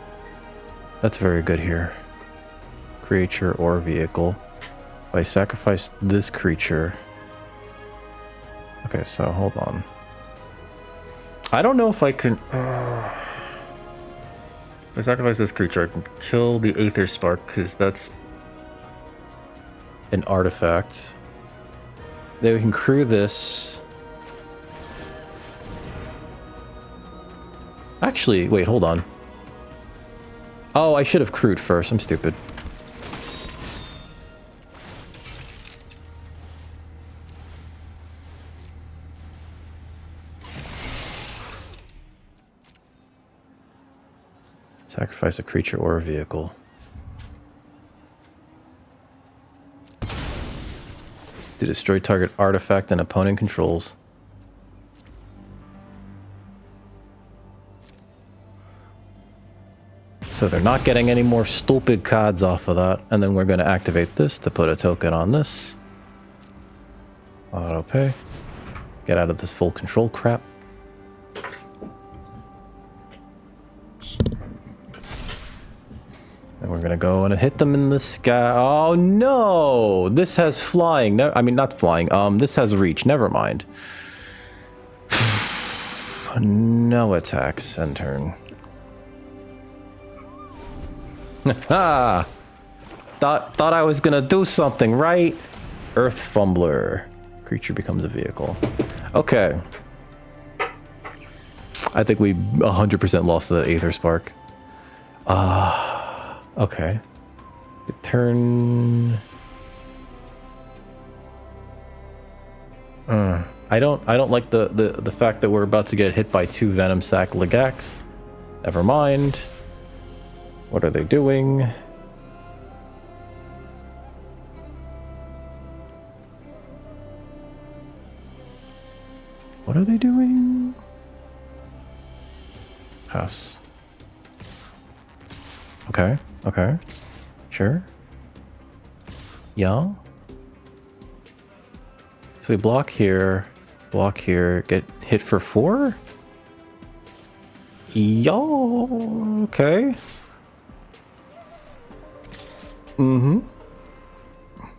That's very good here. Creature or vehicle. If I sacrifice this creature. Okay, so hold on. I don't know if I can. If I sacrifice this creature, I can kill the Aether Spark because that's an artifact. Then we can crew this. Actually, wait, hold on. Oh, I should have crewed first. I'm stupid. Sacrifice a creature or a vehicle. To destroy target artifact and opponent controls. So they're not getting any more stupid cards off of that. And then we're going to activate this to put a token on this. Auto pay. Get out of this full control crap. And we're going to go and hit them in the sky. Oh no! This has flying. No, I mean, not flying. This has reach. Never mind. No attacks. End turn. Ha! Thought I was gonna do something, right? Earth Fumbler. Creature becomes a vehicle. Okay. I think we 100% lost the Aether Spark. Okay. Turn. I don't like the fact that we're about to get hit by 2 Venom Sac Lagax. Never mind. What are they doing? What are they doing? Pass. Okay. Okay. Sure. Yeah. So we block here, get hit for 4? Yo, okay.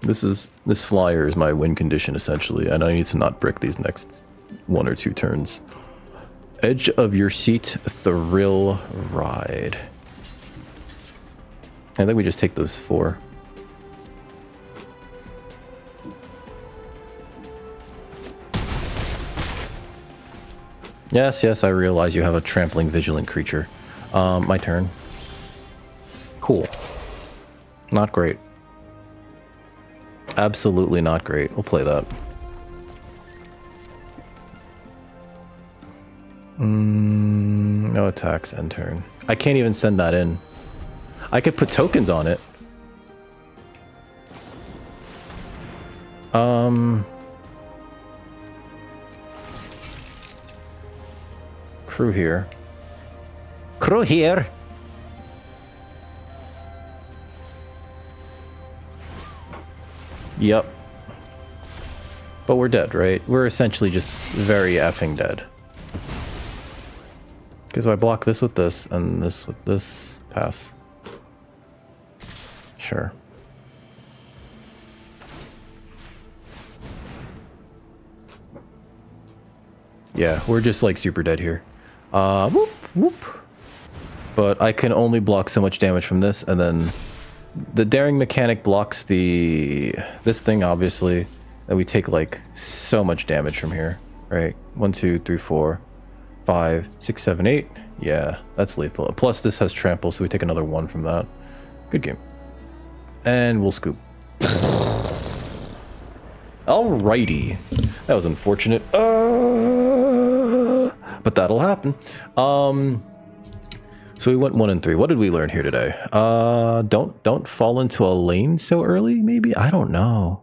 This flyer is my win condition essentially, and I need to not brick these next 1 or 2 turns. Edge of your seat thrill ride. I think we just take those 4. Yes, I realize you have a trampling vigilant creature. My turn. Cool. Not great. Absolutely not great. We'll play that. No attacks end turn. I can't even send that in. I could put tokens on it. Crew here. Crew here! Yep. But we're dead, right? We're essentially just very effing dead. Because I block this with this, and this with this, pass. Sure. Yeah, we're just like super dead here. Whoop, whoop. But I can only block so much damage from this, and then the daring mechanic blocks this thing, obviously, and we take like so much damage from here, right? 1, 2, 3, 4, 5, 6, 7, 8. Yeah, that's lethal. Plus this has trample, so we take another 1 from that. Good game. And we'll scoop. Alrighty. That was unfortunate. But that'll happen. So we went 1 and 3. What did we learn here today? Don't fall into a lane so early, maybe? I don't know.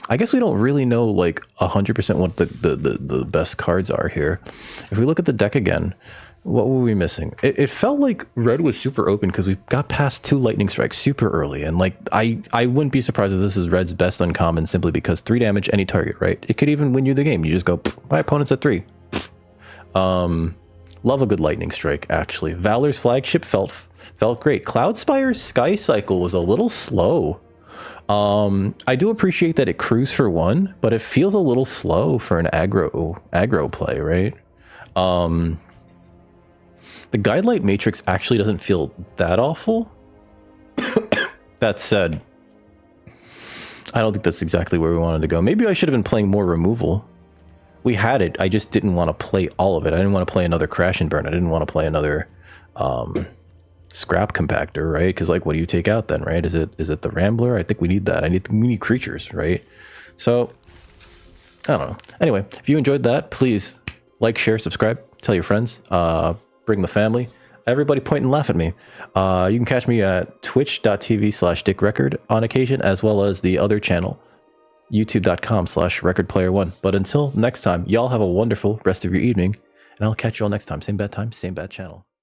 I guess we don't really know like 100% what the best cards are here. If we look at the deck again, what were we missing? It felt like red was super open because we got past 2 lightning strikes super early, and like I wouldn't be surprised if this is red's best uncommon simply because 3 damage any target, right? It could even win you the game. You just go, my opponent's at 3. Love a good lightning strike, actually. Valor's flagship felt great. Cloudspire's Sky Cycle was a little slow. I do appreciate that it crews for 1, but it feels a little slow for an aggro play, right? The Guidelight Matrix actually doesn't feel that awful. That said, I don't think that's exactly where we wanted to go. Maybe I should have been playing more removal. We had it, I just didn't want to play all of it. I didn't want to play another Crash and Burn. I didn't want to play another Scrap Compactor, right? Because like, what do you take out then, right? Is it the Rambler? I think we need that. We need creatures, right? So, I don't know. Anyway, if you enjoyed that, please like, share, subscribe, tell your friends, bring the family. Everybody point and laugh at me. You can catch me at twitch.tv/dickrecord on occasion, as well as the other channel, youtube.com/recordplayer1. But until next time, y'all have a wonderful rest of your evening, and I'll catch you all next time. Same bad time, same bad channel.